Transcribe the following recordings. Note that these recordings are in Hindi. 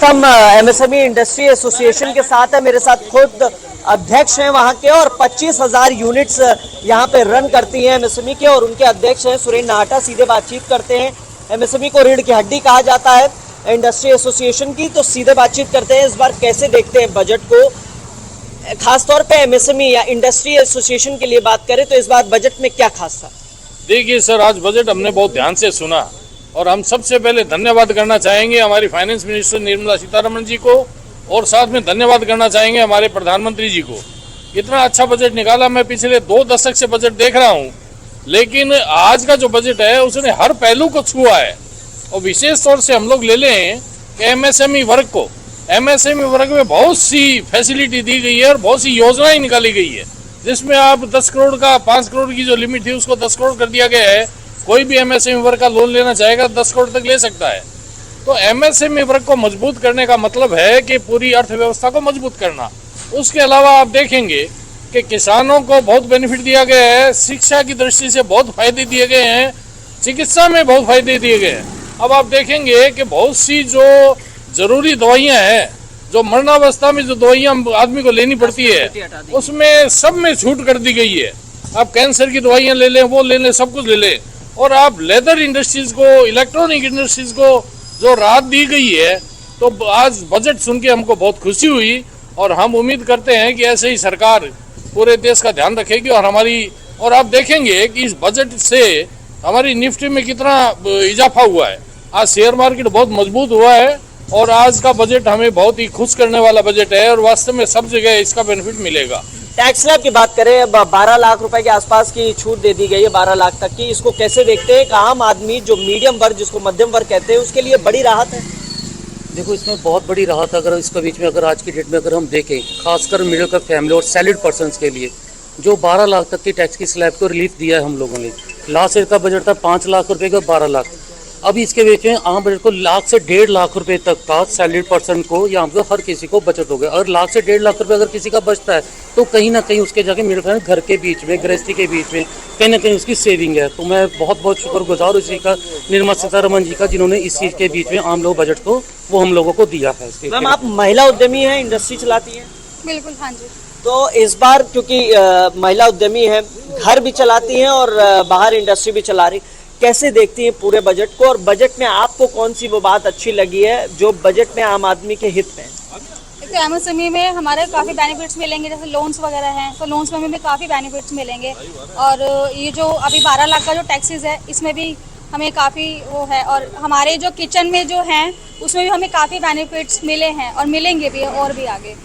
वक्त हम एमएसएमई इंडस्ट्री एसोसिएशन के साथ है। मेरे साथ खुद अध्यक्ष हैं वहां के और 25,000 यूनिट्स यहां पे रन करती हैं एमएसएमई के, और उनके अध्यक्ष हैं सुरेंद्र नाहटा। सीधे बातचीत करते हैं। एमएसएमई को रीढ़ की हड्डी कहा जाता है इंडस्ट्री एसोसिएशन की, तो सीधे बातचीत करते हैं। इस बार कैसे देखते हैं बजट को, खासतौर पे एमएसएमई या इंडस्ट्री एसोसिएशन के लिए बात करें तो इस बार बजट में क्या खास था? देखिए सर, आज बजट हमने बहुत ध्यान से सुना और हम सबसे पहले धन्यवाद करना चाहेंगे हमारी फाइनेंस मिनिस्टर निर्मला सीतारमण जी को, और साथ में धन्यवाद करना चाहेंगे हमारे प्रधानमंत्री जी को। इतना अच्छा बजट निकाला। मैं पिछले 2 दशक से बजट देख रहा हूँ, लेकिन आज का जो बजट है उसने हर पहलू को छुआ है। और विशेष तौर से हम लोग ले लें कि एमएसएमई वर्ग को, एमएसएमई वर्ग में बहुत सी फैसिलिटी दी गई है और बहुत सी योजनाएं निकाली गई है, जिसमें आप 10 करोड़ का 5 करोड़ की जो लिमिट थी उसको 10 करोड़ कर दिया गया है। कोई भी एमएसएमई वर्ग का लोन लेना चाहेगा 10 करोड़ तक ले सकता है। तो एमएसएमई वर्ग को मजबूत करने का मतलब है कि पूरी अर्थव्यवस्था को मजबूत करना। उसके अलावा आप देखेंगे कि किसानों को बहुत बेनिफिट दिया गया है, शिक्षा की दृष्टि से बहुत फायदे दिए गए हैं, चिकित्सा में बहुत फायदे दिए गए हैं। अब आप देखेंगे कि बहुत सी जो जरूरी दवाइयाँ हैं, जो मरणावस्था में जो दवाइयाँ आदमी को लेनी पड़ती है, उसमें सब में छूट कर दी गई है। आप कैंसर की दवाइयाँ ले लें, वो ले लें, सब कुछ ले लें। और आप लेदर इंडस्ट्रीज को, इलेक्ट्रॉनिक इंडस्ट्रीज को जो राहत दी गई है, तो आज बजट सुन के हमको बहुत खुशी हुई और हम उम्मीद करते हैं कि ऐसे ही सरकार पूरे देश का ध्यान रखेगी। और आप देखेंगे कि इस बजट से हमारी निफ्टी में कितना इजाफा हुआ है। आज शेयर मार्केट बहुत मजबूत हुआ है और आज का बजट हमें बहुत ही खुश करने वाला बजट है और वास्तव में सब जगह इसका बेनिफिट मिलेगा। टैक्स स्लैब की बात करें, 12 लाख रुपए के आसपास की छूट दे दी गई है, 12 लाख तक की। इसको कैसे देखते हैं? एक आम आदमी जो मीडियम वर्ग, जिसको मध्यम वर्ग कहते हैं, उसके लिए बड़ी राहत है। देखो, इसमें बहुत बड़ी राहत अगर इसके बीच में अगर आज की डेट में अगर हम देखें, खासकर मिडिल क्लास फैमिली और सैलरीड पर्सन्स के लिए जो 12 लाख तक की टैक्स की स्लैब को रिलीफ दिया है हम लोगों ने। लास्ट ईयर का बजट था 5 लाख रुपए का, 12 लाख। अभी इसके बीच में आम बजट को 1 लाख से 1.5 लाख रुपए तक का सैलरीड पर्सन को या हमको हर किसी को बचत हो गया। और 1 लाख से 1.5 लाख रुपए अगर किसी का बचता है तो कहीं ना कहीं उसके जाके मिडिल क्लास घर के बीच में, गृहस्थी के बीच में कहीं ना कहीं उसकी सेविंग है। तो मैं बहुत बहुत शुक्रगुजार उसी का, निर्मला सीतारमण जी का, जिन्होंने इस चीज़ के बीच में आम लोग बजट को वो हम लोगों को दिया है। मैम, आप महिला उद्यमी हैं, इंडस्ट्री चलाती हैं? बिल्कुल, हाँ जी। तो इस बार क्योंकि महिला उद्यमी है, घर भी चलाती हैं और बाहर इंडस्ट्री भी चला रही, कैसे देखती हैं पूरे बजट को? और बजट में आपको कौन सी वो बात अच्छी लगी है जो बजट में आम आदमी के हित में? तो एमएसएमई में हमारे काफ़ी बेनिफिट्स मिलेंगे, जैसे लोन्स वगैरह हैं, तो लोन्स में भी काफ़ी बेनिफिट्स मिलेंगे। और ये जो अभी 12 लाख का जो टैक्सेस है, इसमें भी हमें काफ़ी वो है। और हमारे जो किचन में जो हैं, उसमें भी हमें काफ़ी बेनिफिट्स मिले हैं और मिलेंगे भी और भी आगे।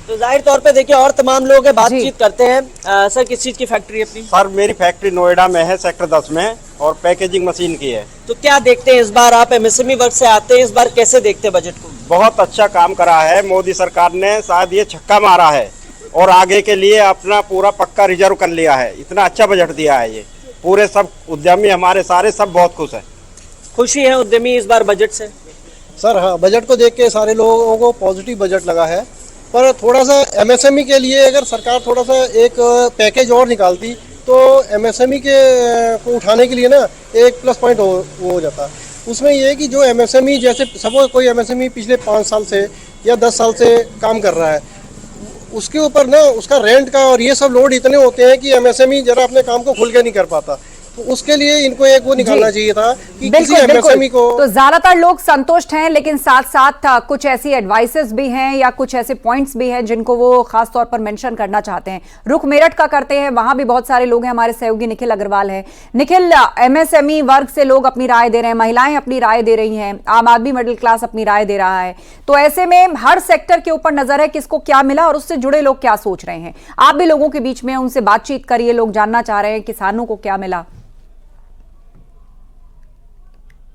तो जाहिर तौर पे देखिए और तमाम लोग बातचीत करते हैं। सर, किस चीज़ की फैक्ट्री है अपनी? सर, मेरी फैक्ट्री नोएडा में है, सेक्टर 10 में, और पैकेजिंग मशीन की है। तो क्या देखते हैं इस बार? आप एमएसएमई वर्ग से आते हैं, इस बार कैसे देखते हैं बजट को? बहुत अच्छा काम करा है मोदी सरकार ने, शायद ये छक्का मारा है और आगे के लिए अपना पूरा पक्का रिजर्व कर लिया है। इतना अच्छा बजट दिया है ये। पूरे सब उद्यमी हमारे सारे सब बहुत खुश है। खुशी है उद्यमी इस बार बजट से? सर हाँ, बजट को देख के सारे लोगों को पॉजिटिव बजट लगा है। पर थोड़ा सा एमएसएमई के लिए अगर सरकार थोड़ा सा एक पैकेज और निकालती तो एमएसएमई के को उठाने के लिए ना एक प्लस पॉइंट हो जाता। उसमें ये है कि जो एमएसएमई, जैसे सपोज कोई एमएसएमई पिछले 5 साल से या 10 साल से काम कर रहा है, उसके ऊपर ना उसका रेंट का और ये सब लोड इतने होते हैं कि एमएसएमई जरा अपने काम को खुल के नहीं कर पाता। तो उसके लिए इनको एक वो निकालना चाहिए था कि किसी एमएसएमई को। तो ज्यादातर लोग संतुष्ट हैं, लेकिन साथ साथ कुछ ऐसी एडवाइसेस भी हैं या कुछ ऐसे पॉइंट्स भी हैं जिनको वो खास तौर पर मेंशन करना चाहते हैं। रुख मेरठ का करते हैं, वहां भी बहुत सारे लोग हैं। हमारे सहयोगी निखिल अग्रवाल है। निखिल, एमएसएमई वर्ग से लोग अपनी राय दे रहे हैं, महिलाएं अपनी राय दे रही हैं, आम आदमी मिडिल क्लास अपनी राय दे रहा है। तो ऐसे में हर सेक्टर के ऊपर नजर है किसको क्या मिला और उससे जुड़े लोग क्या सोच रहे हैं। आप भी लोगों के बीच में उनसे बातचीत करिए, लोग जानना चाह रहे हैं किसानों को क्या मिला।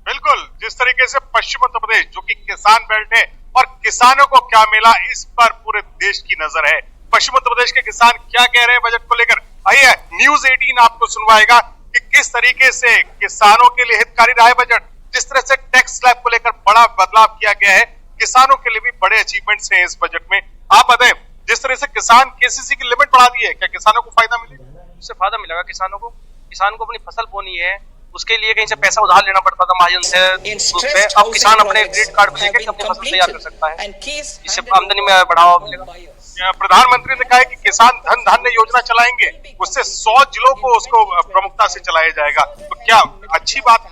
बिल्कुल, जिस तरीके से पश्चिम उत्तर प्रदेश जो कि किसान बेल्ट है और किसानों को क्या मिला, इस पर पूरे देश की नजर है। पश्चिम उत्तर प्रदेश के किसान क्या कह रहे हैं बजट को लेकर, आइए न्यूज 18 आपको सुनवाएगा कि किस तरीके से किसानों के लिए हितकारी रहा है बजट। जिस तरह से टैक्स स्लैब को लेकर बड़ा बदलाव किया गया है, किसानों के लिए भी बड़े अचीवमेंट्स हैं इस बजट में। आप बताएं, जिस तरह से किसान केसीसी की लिमिट बढ़ा दी है, क्या किसानों को फायदा मिलेगा? उससे फायदा मिलेगा किसानों को। किसान को अपनी फसल बोनी है, उसके लिए कहीं से पैसा उधार लेना पड़ता था महाजन से, उसमें अब किसान अपने क्रेडिट कार्ड को लेकर अपनी फसल तैयार कर सकता है, इससे आमदनी में बढ़ावा मिलेगा। प्रधानमंत्री ने कहा है कि किसान धन धान्य योजना चलाएंगे, उससे 100 जिलों को उसको प्रमुखता से चलाया जाएगा, तो क्या अच्छी बात?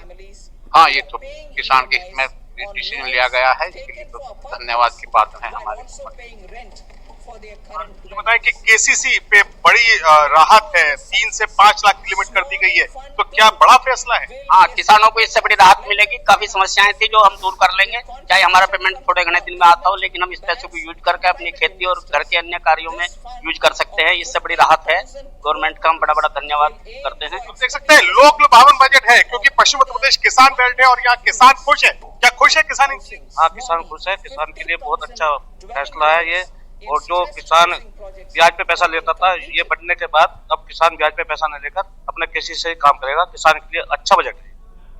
हाँ, ये तो किसान के हित में डिसीजन लिया गया है, इसके लिए तो धन्यवाद की बात है हमारे। बताएं कि केसीसी पे बड़ी राहत है, 3 से 5 लाख की लिमिट कर दी गई है, तो क्या बड़ा फैसला है? हाँ, किसानों को इससे बड़ी राहत मिलेगी। काफी समस्याएं थी जो हम दूर कर लेंगे, चाहे हमारा पेमेंट थोड़े घने दिन में आता हो, लेकिन हम इस पैसे को यूज करके अपनी खेती और घर के अन्य कार्यों में यूज कर सकते हैं। इससे बड़ी राहत है, गवर्नमेंट का हम बड़ा बड़ा धन्यवाद करते हैं। देख सकते हैं लोक लुभावन बजट है, क्योंकि पश्चिम उत्तर प्रदेश किसान बेल्ट है और यहाँ किसान खुश है। क्या खुश है किसान? हाँ, किसान खुश है, किसान के लिए बहुत अच्छा फैसला है ये। और जो किसान ब्याज पे पैसा लेता था, ये बढ़ने के बाद अब किसान ब्याज पे पैसा न लेकर अपने कृषि से काम करेगा। किसान के लिए अच्छा बजट है।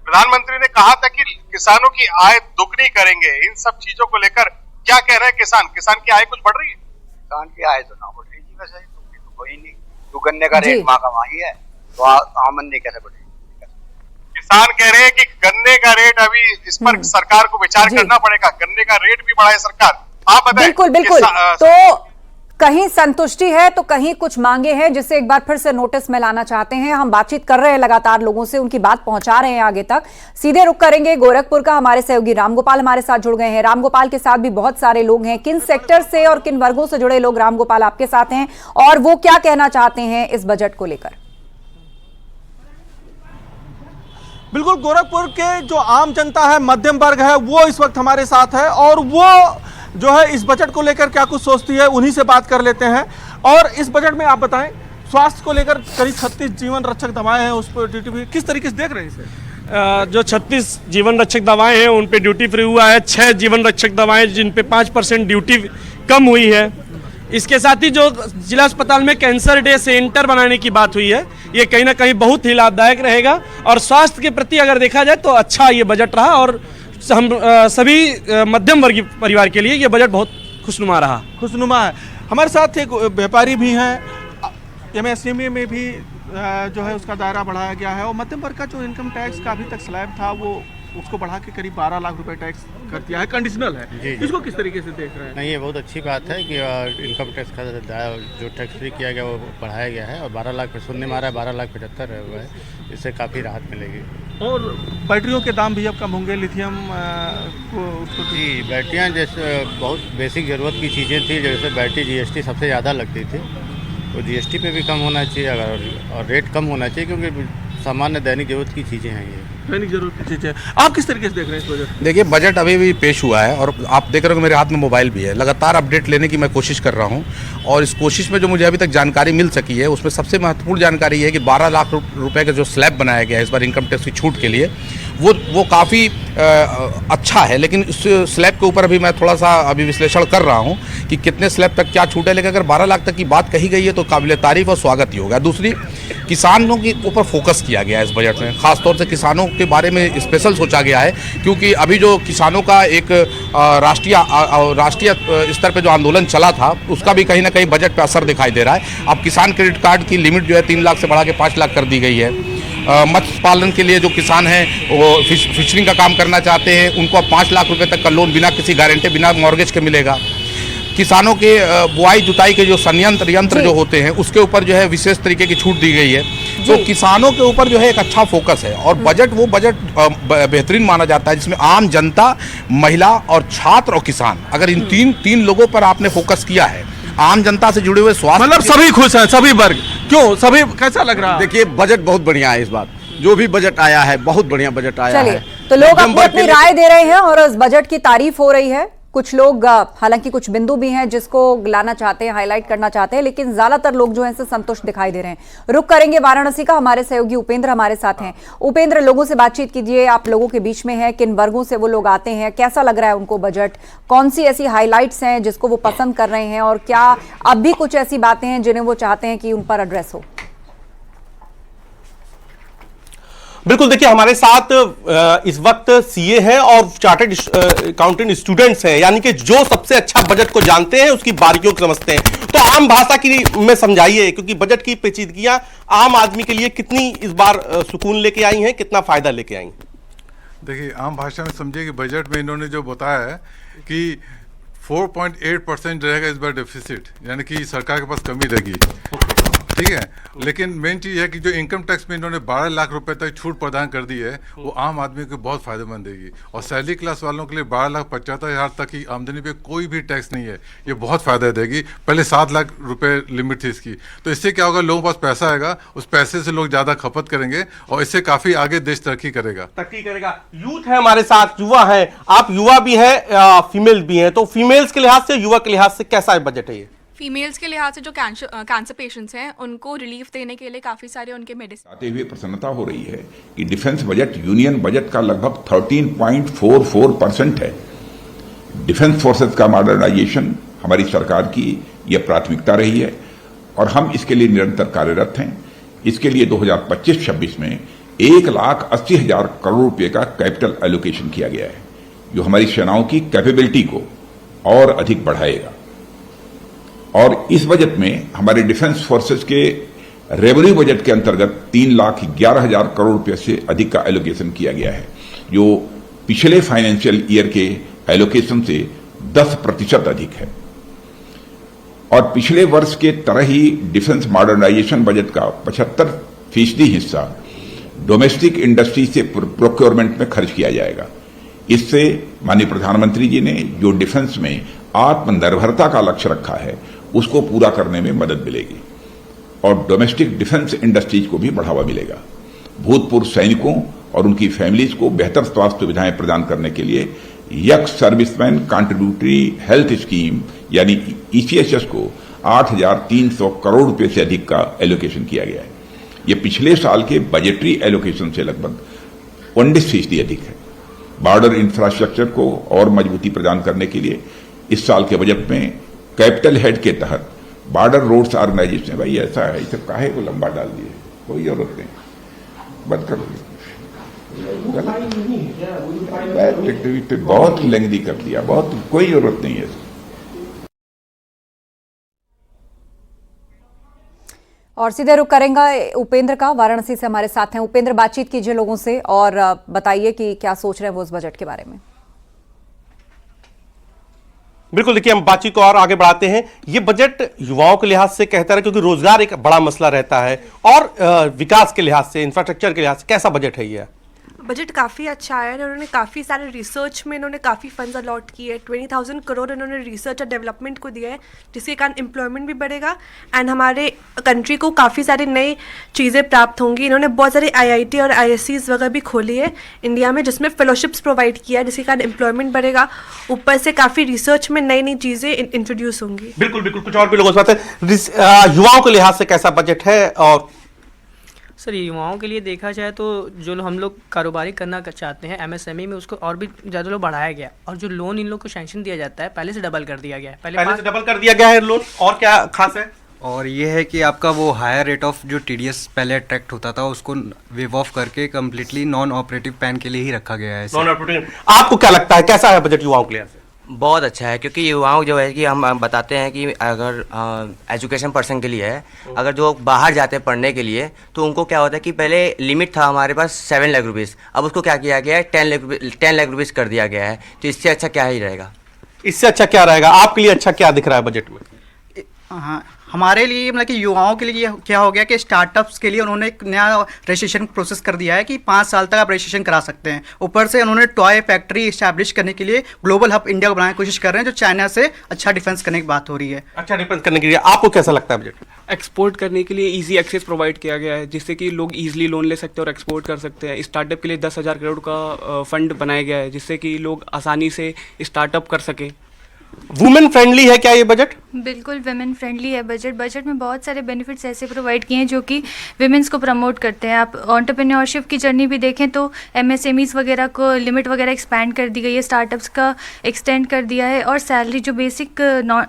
प्रधानमंत्री ने कहा था कि किसानों की आय दुगनी करेंगे, इन सब चीजों को लेकर क्या कह रहे हैं किसान? किसान की आय कुछ बढ़ रही है? किसान की आय तो ना बढ़ रही है, वैसे तो कोई नहीं। तो गन्ने का रेट माँ का वही है, तो आमदनी कैसे बढ़ेगी? किसान कह रहे हैं कि गन्ने का रेट अभी इस पर सरकार को विचार करना पड़ेगा, गन्ने का रेट भी बढ़ाए सरकार। आप बताएं। बिल्कुल बिल्कुल। तो कहीं संतुष्टि है तो कहीं कुछ मांगे हैं, जिससे एक बार फिर से नोटिस में लाना चाहते हैं। हम बातचीत कर रहे हैं लगातार लोगों से, उनकी बात पहुंचा रहे हैं आगे तक। सीधे रुख करेंगे गोरखपुर का, हमारे सहयोगी रामगोपाल हमारे साथ जुड़ गए हैं। रामगोपाल के साथ भी बहुत सारे लोग हैं। किन सेक्टर से और किन वर्गों से जुड़े लोग रामगोपाल आपके साथ हैं, और वो क्या कहना चाहते हैं इस बजट को लेकर? बिल्कुल, गोरखपुर के जो आम जनता है, मध्यम वर्ग है, वो इस वक्त हमारे साथ है, और वो जो है इस बजट को लेकर क्या कुछ सोचती है, उन्हीं से बात कर लेते हैं। और इस बजट में आप बताएं, स्वास्थ्य को लेकर करीब 36 जीवन रक्षक दवाएं हैं, उस पर ड्यूटी फ्री, किस तरीके से देख रहे हैं इसे? जो 36 जीवन रक्षक दवाएं हैं उन पे ड्यूटी फ्री हुआ है। 6 जीवन रक्षक दवाएं जिन पे 5% ड्यूटी कम हुई है। इसके साथ ही जो जिला अस्पताल में कैंसर डे सेंटर बनाने की बात हुई है, ये कहीं ना कहीं बहुत ही लाभदायक रहेगा। और स्वास्थ्य के प्रति अगर देखा जाए तो अच्छा ये बजट रहा, और हम सभी मध्यम वर्गीय परिवार के लिए ये बजट बहुत खुशनुमा रहा। खुशनुमा है। हमारे साथ एक व्यापारी भी हैं, एमएसएमई में भी जो है उसका दायरा बढ़ाया गया है, और मध्यम वर्ग का जो इनकम टैक्स का अभी तक स्लैब था वो उसको बढ़ा के करीब 12 लाख रुपए टैक्स कर दिया है, कंडीशनल है। जी। इसको किस तरीके से देख रहे हैं? नहीं, ये बहुत अच्छी बात है कि इनकम टैक्स का जो टैक्स फ्री किया गया वो बढ़ाया गया है, और 12 लाख पे सुनने में आ रहा है 12,75,000 हुआ है, इससे काफ़ी राहत मिलेगी। और बैटरियों के दाम भी अब कम होंगे, लिथियम उसको जी, बैटरियाँ जैसे बहुत बेसिक ज़रूरत की चीज़ें थी, जैसे बैटरी जीएसटी सबसे ज़्यादा लगती थी, तो जीएसटी पे भी कम होना चाहिए और रेट कम होना चाहिए, क्योंकि सामान्य दैनिक जरूरत की चीज़ें हैं ये। दैनिक जरूरत की चीज़ें। आप किस तरीके से देख रहे हैं इस बजट? देखिए, बजट अभी भी पेश हुआ है, और आप देख रहे हो मेरे हाथ में मोबाइल भी है, लगातार अपडेट लेने की मैं कोशिश कर रहा हूं, और इस कोशिश में जो मुझे अभी तक जानकारी मिल सकी है, उसमें सबसे महत्वपूर्ण जानकारी है कि 12 लाख रुपए का जो स्लैब बनाया गया है इस बार इनकम टैक्स की छूट के लिए, वो काफ़ी अच्छा है। लेकिन इस स्लैब के ऊपर अभी मैं थोड़ा सा अभी विश्लेषण कर रहा हूँ कि कितने स्लैब तक क्या छूट है, लेकिन अगर 12 लाख तक की बात कही गई है तो काबिल तारीफ और स्वागत ही होगा। दूसरी, किसानों के ऊपर फोकस किया गया है इस बजट में, खासतौर से किसानों के बारे में स्पेशल सोचा गया है, क्योंकि अभी जो किसानों का एक राष्ट्रीय स्तर पे जो आंदोलन चला था, उसका भी कहीं ना कहीं बजट पे असर दिखाई दे रहा है। अब किसान क्रेडिट कार्ड की लिमिट जो है 3 लाख से बढ़ा के 5 लाख कर दी गई है। मत्स्य पालन के लिए जो किसान हैं वो फिशरिंग का काम करना चाहते हैं, उनको अब 5 लाख रुपए तक का लोन बिना किसी गारंटी, बिना मॉर्गेज के मिलेगा। किसानों के बुआई जुताई के जो संयंत्र यंत्र जो होते हैं उसके ऊपर जो है विशेष तरीके की छूट दी गई है। तो किसानों के ऊपर जो है एक अच्छा फोकस है, और बजट वो बजट बेहतरीन माना जाता है जिसमें आम जनता, महिला और छात्र और किसान, अगर इन तीन लोगों पर आपने फोकस किया है, आम जनता से जुड़े हुए स्वास्थ्य, मतलब सभी खुश हैं, सभी वर्ग। क्यों, सभी कैसा लग रहा है? देखिए, बजट बहुत बढ़िया है इस बार, जो भी बजट आया है बहुत बढ़िया बजट आया है। तो लोग अपनी राय दे रहे हैं और इस बजट की तारीफ हो रही है। कुछ लोग, हालांकि कुछ बिंदु भी हैं जिसको लाना चाहते हैं, हाईलाइट करना चाहते हैं, लेकिन ज्यादातर लोग जो हैं इससे संतुष्ट दिखाई दे रहे हैं। रुख करेंगे वाराणसी का, हमारे सहयोगी उपेंद्र हमारे साथ हैं। उपेंद्र, लोगों से बातचीत कीजिए, आप लोगों के बीच में हैं, किन वर्गों से वो लोग आते हैं, कैसा लग रहा है उनको बजट, कौन सी ऐसी हाईलाइट्स हैं जिसको वो पसंद कर रहे हैं, और क्या अब भी कुछ ऐसी बातें हैं जिन्हें वो चाहते हैं कि उन पर एड्रेस हो? बिल्कुल, देखिए हमारे साथ इस वक्त सीए हैं और चार्टर्ड अकाउंटेंट स्टूडेंट्स हैं, यानी कि जो सबसे अच्छा बजट को जानते हैं, उसकी बारीकियों को समझते हैं। तो आम भाषा की में समझाइए, क्योंकि बजट की पेचीदगियां आम आदमी के लिए कितनी इस बार सुकून लेके आई हैं, कितना फायदा लेके आई हैं। देखिए, आम भाषा में समझिए कि बजट में इन्होंने जो बताया है कि 4.8% रहेगा इस बार डेफिसिट, यानी कि सरकार के पास कमी रहेगी, ठीक है। लेकिन मेन चीज़ है कि जो इनकम टैक्स में इन्होंने 12 लाख रुपए तक छूट प्रदान कर दी है, वो आम आदमी को बहुत फायदेमंद देगी। और सैलरी क्लास वालों के लिए 12,75,000 तक की आमदनी पे कोई भी टैक्स नहीं है, ये बहुत फायदा देगी। पहले 7 लाख रुपए लिमिट थी इसकी, तो इससे क्या होगा, लोगों के पास पैसा आएगा, उस पैसे से लोग ज़्यादा खपत करेंगे और इससे काफ़ी आगे देश तरक्की करेगा। यूथ है हमारे साथ, युवा है, आप युवा भी हैं, फीमेल भी हैं, तो फीमेल्स के लिहाज से, युवा के लिहाज से कैसा बजट है ये? फीमेल्स के लिहाज से जो कैंसर पेशेंट्स हैं उनको रिलीफ देने के लिए काफ़ी सारे उनके मेडिसिन आते हुए प्रसन्नता हो रही है कि डिफेंस बजट यूनियन बजट का लगभग 13.44% है। डिफेंस फोर्सेस का मॉडर्नाइजेशन हमारी सरकार की यह प्राथमिकता रही है और हम इसके लिए निरंतर कार्यरत हैं। इसके लिए 2025-26 में 1,80,000 करोड़ रुपए का कैपिटल एलोकेशन किया गया है, जो हमारी सेनाओं की कैपेबिलिटी को और अधिक बढ़ाएगा। और इस बजट में हमारे डिफेंस फोर्सेस के रेवेन्यू बजट के अंतर्गत 3,11,000 करोड़ रुपए से अधिक का एलोकेशन किया गया है, जो पिछले फाइनेंशियल ईयर के एलोकेशन से 10% अधिक है। और पिछले वर्ष के तरह ही डिफेंस मॉडर्नाइजेशन बजट का 75% हिस्सा डोमेस्टिक इंडस्ट्री से प्रोक्योरमेंट में खर्च किया जाएगा। इससे माननीय प्रधानमंत्री जी ने जो डिफेंस में आत्मनिर्भरता का लक्ष्य रखा है, उसको पूरा करने में मदद मिलेगी और डोमेस्टिक डिफेंस इंडस्ट्रीज को भी बढ़ावा मिलेगा। भूतपूर्व सैनिकों और उनकी फैमिलीज को बेहतर स्वास्थ्य सुविधाएं प्रदान करने के लिए young serviceman contributory health scheme यानी ECHS को 8,300 करोड़ रुपए से अधिक का एलोकेशन किया गया है। यह पिछले साल के बजटरी एलोकेशन से लगभग 19% अधिक है। बॉर्डर इंफ्रास्ट्रक्चर को और मजबूती प्रदान करने के लिए इस साल के बजट में कैपिटल हेड के तहत बॉर्डर रोड्स ऑर्गेनाइजेशन, भाई ऐसा है, इसे काहे को लंबा डाल दिए, कोई जरूरत नहीं, बंद कर दिया, बहुत लेंदी कर दिया, बहुत कोई जरूरत नहीं है। और सीधे रुक करेंगे उपेंद्र का, वाराणसी से हमारे साथ हैं उपेंद्र। बातचीत कीजिए लोगों से और बताइए कि क्या सोच रहे हैं वो उस बजट के बारे में। बिल्कुल, देखिए हम बातचीत को और आगे बढ़ाते हैं। ये बजट युवाओं के लिहाज से कहता है, क्योंकि रोजगार एक बड़ा मसला रहता है, और विकास के लिहाज से, इंफ्रास्ट्रक्चर के लिहाज से कैसा बजट है ये? बजट काफ़ी अच्छा है। उन्होंने काफ़ी सारे रिसर्च में इन्होंने काफ़ी फंड्स अलॉट किए। 20,000 करोड़ इन्होंने रिसर्च और डेवलपमेंट को दिया है, जिसके कारण एम्प्लॉयमेंट भी बढ़ेगा एंड हमारे कंट्री को काफ़ी सारी नई चीज़ें प्राप्त होंगी। इन्होंने बहुत सारी IIT और ISCs वगैरह भी खोली है इंडिया में, जिसमें फेलोशिप्स प्रोवाइड किया है, जिसके कारण एम्प्लॉयमेंट बढ़ेगा। ऊपर से काफ़ी रिसर्च में नई नई चीज़ें इंट्रोड्यूस होंगी। बिल्कुल बिल्कुल, कुछ और भी लोगों से बात है। युवाओं के लिहाज से कैसा बजट है? और सर, युवाओं के लिए देखा जाए तो जो हम लोग कारोबारी करना चाहते हैं MSME में, उसको और भी ज़्यादा लोग बढ़ाया गया, और जो लोन इन लोग को सैंक्शन दिया जाता है पहले से डबल कर दिया गया है। पहले से डबल कर दिया गया है लोन। और क्या खास है? और ये है कि आपका वो हायर रेट ऑफ जो TDS पहले अट्रैक्ट होता था, उसको वेव ऑफ करके कम्प्लीटली नॉन ऑपरेटिव पैन के लिए ही रखा गया है। Non operative. आपको क्या लगता है कैसा है बजट युवाओं के लिए? बहुत अच्छा है, क्योंकि युवाओं जो है कि हम बताते हैं कि अगर एजुकेशन पर्सन के लिए है, अगर जो बाहर जाते हैं पढ़ने के लिए, तो उनको क्या होता है कि पहले लिमिट था हमारे पास 7 लाख रुपीज़, अब उसको क्या किया गया है 10 लाख रुपीज़ कर दिया गया है। तो इससे अच्छा क्या ही रहेगा? इससे अच्छा क्या रहेगा आपके लिए? अच्छा क्या दिख रहा है बजट में? हाँ, हमारे लिए मतलब कि युवाओं के लिए क्या हो गया कि स्टार्टअप्स के लिए उन्होंने एक नया रजिस्ट्रेशन प्रोसेस कर दिया है कि 5 साल तक आप रजिस्ट्रेशन करा सकते हैं। ऊपर से उन्होंने टॉय फैक्ट्री इस्टेब्लिश करने के लिए ग्लोबल हब इंडिया को बनाने की कोशिश कर रहे हैं, जो चाइना से अच्छा डिफेंस करने की बात हो रही है। अच्छा डिफेंस करने के लिए आपको कैसा लगता है बजट? एक्सपोर्ट करने के लिए इजी एक्सेस प्रोवाइड किया गया है, जिससे कि लोग इजीली लोन ले सकते हैं और एक्सपोर्ट कर सकते हैं। स्टार्टअप के लिए 10,000 करोड़ का फंड बनाया गया है, जिससे कि लोग आसानी से स्टार्टअप कर सके। वुमेन फ्रेंडली है क्या ये बजट? बिल्कुल वुमेन फ्रेंडली है बजट में बहुत सारे बेनिफिट्स ऐसे प्रोवाइड किए हैं जो कि वुमेन्स को प्रमोट करते हैं। आप एंटरप्रेन्योरशिप की जर्नी भी देखें तो एमएसएमईज वगैरह को लिमिट वगैरह एक्सपैंड कर दी गई है, स्टार्टअप्स का एक्सटेंड कर दिया है और सैलरी जो बेसिक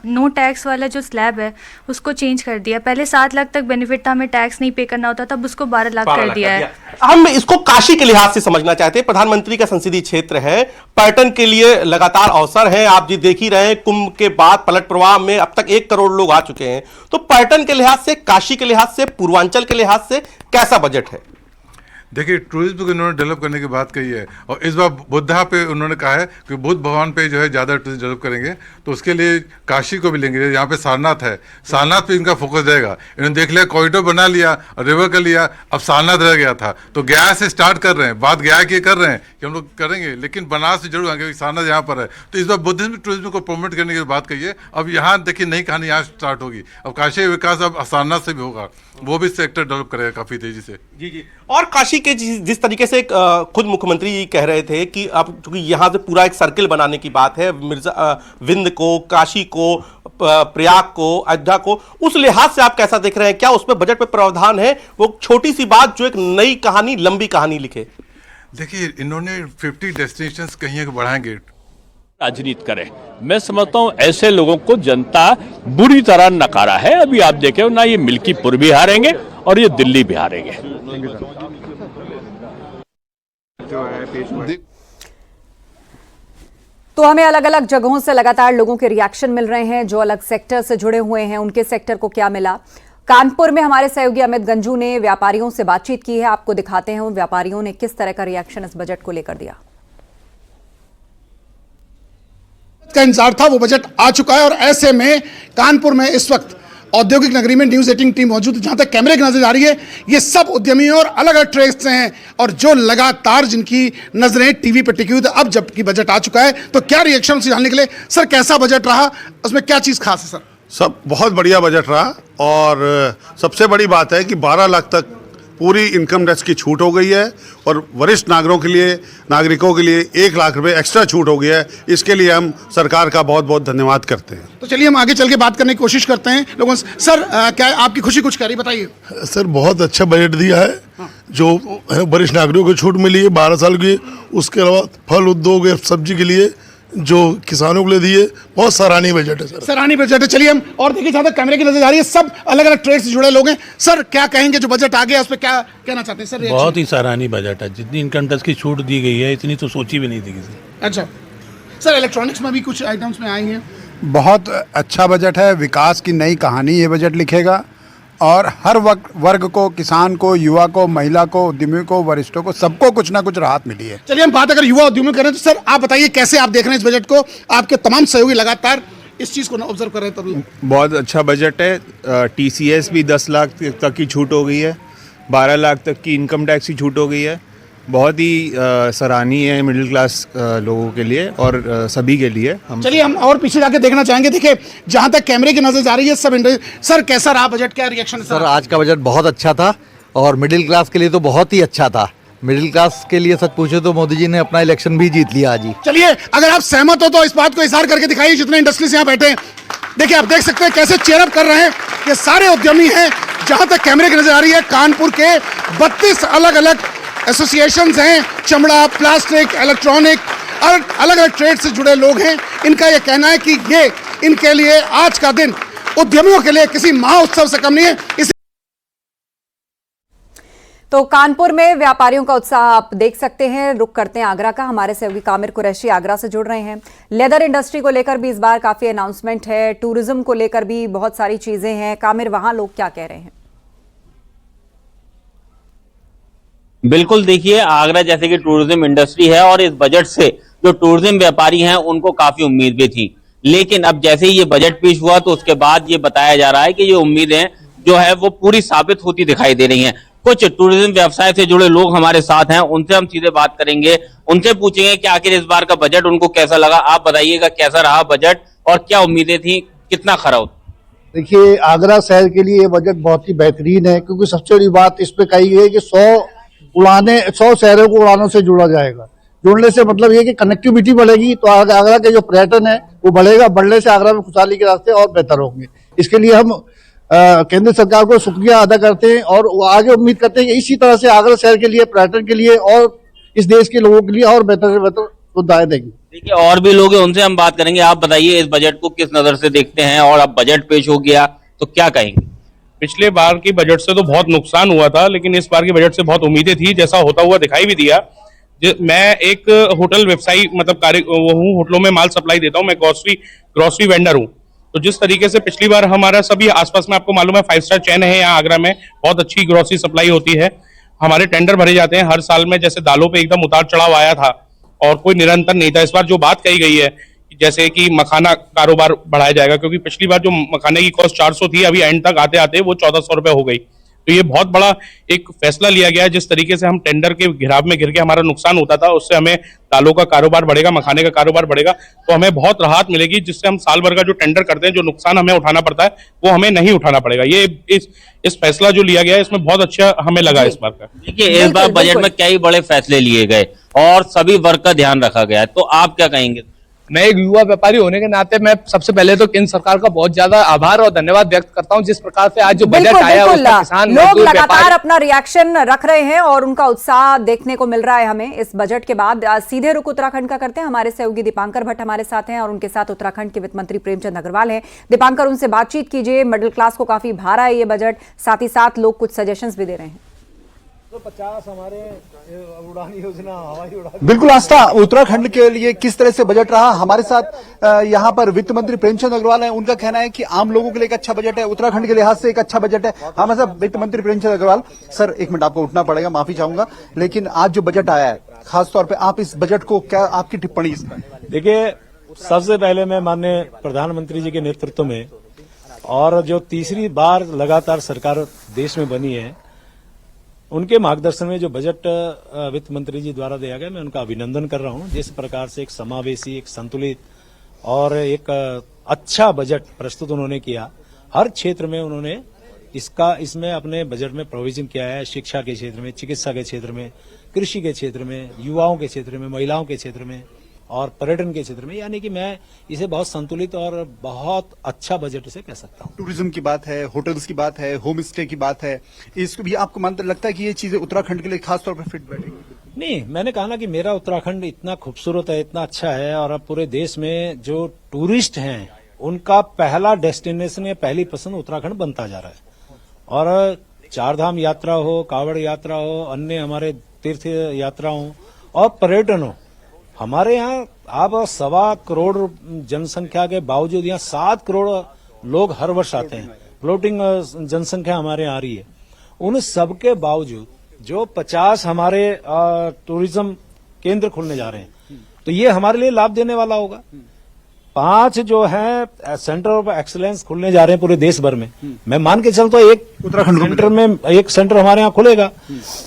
नो टैक्स वाला जो स्लैब है उसको चेंज कर दिया। पहले 7 लाख तक बेनिफिट था, हमें टैक्स नहीं पे करना होता था, अब उसको 12 लाख कर दिया है। हम इसको काशी के लिहाज से समझना चाहते हैं। प्रधानमंत्री का संसदीय क्षेत्र है, पर्यटन के लिए लगातार अवसर है। आप जी देख ही रहे हैं, कुंभ के बाद पलट प्रवाह में अब तक 1 करोड़ लोग आ चुके हैं। तो पर्यटन के लिहाज से, काशी के लिहाज से, पूर्वांचल के लिहाज से कैसा बजट है? देखिए, टूरिज्म को इन्होंने डेवलप करने की बात कही है और इस बार बुद्धा पे उन्होंने कहा है कि बुद्ध भगवान पे जो है ज़्यादा टूरिज्म डेवलप करेंगे, तो उसके लिए काशी को भी लेंगे। यहाँ पे सारनाथ है, सारनाथ पे इनका फोकस रहेगा। इन्होंने देख लिया, कॉरिडोर बना लिया और रिवर कर लिया, अब सारनाथ रह गया था, तो गया से स्टार्ट कर रहे हैं। बात गया की कर रहे हैं कि हम लोग करेंगे, लेकिन बनारस से जरूर आएंगे, सारनाथ यहाँ पर है। तो इस बार बुद्धिज्म टूरिज्म को प्रमोट करने की बात कही है। अब यहाँ देखिए नई कहानी यहाँ स्टार्ट होगी। अब काशी विकास अब सारनाथ से भी होगा, वो भी सेक्टर डेवलप करेगा काफ़ी तेजी से। जी। और काशी के जिस तरीके से खुद मुख्यमंत्री जी कह रहे थे कि अब चूंकि यहाँ से पूरा एक सर्किल बनाने की बात है, विंध्य को, काशी को, प्रयाग को, अयोध्या को, उस लिहाज से आप कैसा देख रहे हैं? क्या उसमें बजट में प्रावधान है वो छोटी सी बात जो एक नई कहानी, लंबी कहानी लिखे? देखिए, इन्होंने 50 डेस्टिनेशंस कहीं बढ़ाएंगे। राजनीति करे, मैं समझता हूँ ऐसे लोगों को जनता बुरी तरह नकारा है। अभी आप देखे ना, ये मिल्कीपुर भी हारेंगे और ये दिल्ली भी हारेंगे। तो हमें अलग अलग जगहों से लगातार लोगों के रिएक्शन मिल रहे हैं जो अलग सेक्टर से जुड़े हुए हैं, उनके सेक्टर को क्या मिला। कानपुर में हमारे सहयोगी अमित गंजू ने व्यापारियों से बातचीत की है, आपको दिखाते हैं उन व्यापारियों ने किस तरह का रिएक्शन इस बजट को लेकर दिया। का इंतजार था, वो बजट आ चुका है और ऐसे में कानपुर में इस वक्त औद्योगिक नगरी में न्यूज़ 18 टीम मौजूद है। जहां तक कैमरे की नजर आ रही है, ये सब उद्यमी और अलग अलग ट्रेड्स से हैं और जो लगातार जिनकी नजरें टीवी पर टिकी हुई थी, अब जबकि बजट आ चुका है तो क्या रिएक्शन से जानने के लिए, सर कैसा बजट रहा, उसमें क्या चीज़ खास है? सर सब बहुत बढ़िया बजट रहा और सबसे बड़ी बात है कि 12 लाख तक पूरी इनकम टैक्स की छूट हो गई है और वरिष्ठ नागरिकों के लिए 1 लाख रुपए एक्स्ट्रा छूट हो गया है। इसके लिए हम सरकार का बहुत बहुत धन्यवाद करते हैं। तो चलिए हम आगे चल के बात करने की कोशिश करते हैं लोगों से। सर क्या आपकी खुशी कुछ कह रही, बताइए। सर बहुत अच्छा बजट दिया है, जो वरिष्ठ नागरिकों को छूट मिली है 12 साल की, उसके अलावा फल उद्योग, सब्जी के लिए जो किसानों के लिए दिए, बहुत सराहनीय बजट है। सर सराहनीय बजट है। चलिए हम और देखिए, जहाँ तक कैमरे की नजर आ रही है, सब अलग अलग ट्रेड से जुड़े लोग हैं। सर क्या कहेंगे, जो बजट आ गया उस पर क्या कहना चाहते हैं? सर बहुत ही सराहनीय बजट है, जितनी इनकम टैक्स की छूट दी गई है इतनी तो सोची भी नहीं थी किसी। अच्छा सर, इलेक्ट्रॉनिक्स में भी कुछ आइटम्स में आएंगे। बहुत अच्छा बजट है, विकास की नई कहानी ये बजट लिखेगा और हर वर्ग को, किसान को, युवा को, महिला को, उद्यमी को, वरिष्ठों को, सबको कुछ ना कुछ राहत मिली है। चलिए हम बात अगर युवा उद्यमी करें तो सर आप बताइए कैसे आप देख रहे हैं इस बजट को? आपके तमाम सहयोगी लगातार इस चीज़ को ऑब्जर्व कर रहे हैं तभी। बहुत अच्छा बजट है। TCS भी 10 लाख तक की छूट हो गई है, 12 लाख तक की इनकम टैक्स की छूट हो गई है। बहुत ही सराहनीय है मिडिल क्लास लोगों के लिए और सभी के लिए। चलिए हम और पीछे जाके देखना चाहेंगे। देखिए जहां तक कैमरे की नजर जा रही है, सब सर कैसा रहा बजट, क्या रिएक्शन? सर आज का बजट बहुत अच्छा था और मिडिल क्लास के लिए तो बहुत ही अच्छा था। मिडिल क्लास के लिए सच पूछे तो मोदी जी ने अपना इलेक्शन भी जीत लिया आज ही। चलिए अगर आप सहमत हो तो इस बात को इशार करके दिखाइए, जितने इंडस्ट्रीज यहाँ बैठे हैं। देखिए आप देख सकते हैं कैसे चेयर अप कर रहे हैं, ये सारे उद्यमी हैं। जहां तक कैमरे की नजर आ रही है, कानपुर के 32 अलग अलग एसोसिएशंस हैं, चमड़ा, प्लास्टिक, इलेक्ट्रॉनिक और अलग अलग ट्रेड से जुड़े लोग हैं। इनका यह कहना है कि ये इनके लिए आज का दिन उद्यमियों के लिए किसी महोत्सव से कम नहीं है। तो कानपुर में व्यापारियों का उत्साह आप देख सकते हैं। रुक करते हैं आगरा का, हमारे सहयोगी कामिर कुरैशी आगरा से जुड़ रहे हैं। लेदर इंडस्ट्री को लेकर भी इस बार काफी अनाउंसमेंट है, टूरिज्म को लेकर भी बहुत सारी चीजें हैं। कामिर, वहां लोग क्या कह रहे हैं? बिल्कुल, देखिए आगरा जैसे कि टूरिज्म इंडस्ट्री है और इस बजट से जो टूरिज्म व्यापारी हैं उनको काफी उम्मीदें थी, लेकिन अब जैसे ही ये बजट पेश हुआ तो उसके बाद ये बताया जा रहा है कि ये उम्मीदें जो है वो पूरी साबित होती दिखाई दे रही हैं। कुछ टूरिज्म व्यवसाय से जुड़े लोग हमारे साथ हैं, उनसे हम सीधे बात करेंगे, उनसे पूछेंगे कि आखिर इस बार का बजट उनको कैसा लगा। आप बताइएगा कैसा रहा बजट और क्या उम्मीदें थी, कितना खरा होता? देखिए आगरा शहर के लिए ये बजट बहुत ही बेहतरीन है, क्योंकि सबसे बड़ी बात इस पे कही गई है कि 100 शहरों को उड़ानों से जोड़ा जाएगा, जोड़ने से मतलब ये कि कनेक्टिविटी बढ़ेगी तो आगरा के जो पर्यटन है वो बढ़ेगा, बढ़ने से आगरा में खुशहाली के रास्ते और बेहतर होंगे। इसके लिए हम केंद्र सरकार को शुक्रिया अदा करते हैं और वो आगे उम्मीद करते हैं कि इसी तरह से आगरा शहर के लिए, पर्यटन के लिए और इस देश के लोगों के लिए और बेहतर से बेहतर सुविधाएं देंगे। देखिए और भी लोग हैं, उनसे हम बात करेंगे। आप बताइए इस बजट को किस नजर से देखते हैं, और अब बजट पेश हो गया तो क्या कहेंगे? पिछले बार की बजट से तो बहुत नुकसान हुआ था, लेकिन इस बार की बजट से बहुत उम्मीदें थी, जैसा होता हुआ दिखाई भी दिया। मैं एक होटल व्यवसायी मतलब हूँ, होटलों में माल सप्लाई देता हूँ, मैं ग्रोसरी वेंडर हूँ। तो जिस तरीके से पिछली बार हमारा सभी आसपास में, आपको मालूम है 5 स्टार चेन है यहाँ आगरा में, बहुत अच्छी ग्रोसरी सप्लाई होती है, हमारे टेंडर भरे जाते हैं हर साल में। जैसे दालों पे एकदम उतार चढ़ाव आया था और कोई निरंतर नहीं था। इस बार जो बात कही गई है जैसे कि मखाना कारोबार बढ़ाया जाएगा, क्योंकि पिछली बार जो मखाने की कॉस्ट 400 थी, अभी एंड तक आते आते वो 1400 रुपए हो गई। तो ये बहुत बड़ा एक फैसला लिया गया है। जिस तरीके से हम टेंडर के घिराव में घिर के हमारा नुकसान होता था, उससे हमें दालों का कारोबार बढ़ेगा, मखाने का कारोबार बढ़ेगा, तो हमें बहुत राहत मिलेगी, जिससे हम साल भर का जो टेंडर करते हैं, जो नुकसान हमें उठाना पड़ता है, वो हमें नहीं उठाना पड़ेगा। ये इस फैसला जो लिया गया है, इसमें बहुत अच्छा हमें लगा इस बार का। देखिए इस बार बजट में कई बड़े फैसले लिए गए और सभी वर्ग का ध्यान रखा गया है, तो आप क्या कहेंगे? मैं एक युवा व्यापारी होने के नाते मैं सबसे पहले तो केंद्र सरकार का बहुत ज्यादा आभार और धन्यवाद व्यक्त करता हूं, जिस प्रकार से आज जो बजट आया है उसमें किसान, लोग लगातार अपना रिएक्शन रख रहे हैं और उनका उत्साह देखने को मिल रहा है हमें इस बजट के बाद। सीधे रुख उत्तराखंड का करते हैं। हमारे सहयोगी दीपांकर भट्ट हमारे साथ हैं और उनके साथ उत्तराखंड के वित्त मंत्री प्रेमचंद अग्रवाल हैं। दीपांकर, उनसे बातचीत कीजिए। मिडिल क्लास को काफी भारा है ये बजट, साथ ही साथ लोग कुछ सजेशंस भी दे रहे हैं। तो 50 हमारे उड़ान योजना, हवाई उड़ान। बिल्कुल आस्था, उत्तराखंड के लिए किस तरह से बजट रहा? हमारे साथ यहाँ पर वित्त मंत्री प्रेमचंद अग्रवाल हैं। उनका कहना है कि आम लोगों के लिए एक अच्छा बजट है, उत्तराखंड के लिहाज से एक अच्छा बजट है। हमारे साथ वित्त मंत्री प्रेमचंद अग्रवाल। सर एक मिनट, आपको उठना पड़ेगा, माफी चाहूंगा, लेकिन आज जो बजट आया है, खासतौर पर आप इस बजट को, क्या आपकी टिप्पणी इस पर? देखिए, सबसे पहले मैं माननीय प्रधानमंत्री जी के नेतृत्व में और जो तीसरी बार लगातार सरकार देश में बनी है, उनके मार्गदर्शन में जो बजट वित्त मंत्री जी द्वारा दिया गया, मैं उनका अभिनंदन कर रहा हूं। जिस प्रकार से एक समावेशी, एक संतुलित और एक अच्छा बजट प्रस्तुत उन्होंने किया, हर क्षेत्र में उन्होंने इसमें अपने बजट में प्रोविजन किया है। शिक्षा के क्षेत्र में, चिकित्सा के क्षेत्र में, कृषि के क्षेत्र में, युवाओं के क्षेत्र में, महिलाओं के क्षेत्र में और पर्यटन के क्षेत्र में, यानी कि मैं इसे बहुत संतुलित और बहुत अच्छा बजट इसे कह सकता हूं। टूरिज्म की बात है, होटल्स की बात है, होम स्टे की बात है, इसको भी आपको लगता है कि ये चीजें उत्तराखंड के लिए खासतौर पर फिट बैठेंगी? नहीं, मैंने कहा ना कि मेरा उत्तराखंड इतना खूबसूरत है, इतना अच्छा है, और अब पूरे देश में जो टूरिस्ट हैं उनका पहला डेस्टिनेशन या पहली पसंद उत्तराखंड बनता जा रहा है। और चारधाम यात्रा हो, कांवड़ यात्रा हो, अन्य हमारे तीर्थ यात्रा हो और पर्यटन हो, हमारे यहाँ आप 1.25 करोड़ जनसंख्या के बावजूद यहाँ 7 करोड़ लोग हर वर्ष आते हैं। फ्लोटिंग जनसंख्या हमारे यहाँ आ रही है। उन सबके बावजूद जो 50 हमारे टूरिज्म केंद्र खुलने जा रहे हैं, तो ये हमारे लिए लाभ देने वाला होगा। 5 जो है सेंटर ऑफ एक्सीलेंस खुलने जा रहे हैं पूरे देश भर में। मैं मान के चलता हूं एक उत्तराखंड सेंटर में एक सेंटर हमारे यहाँ खुलेगा।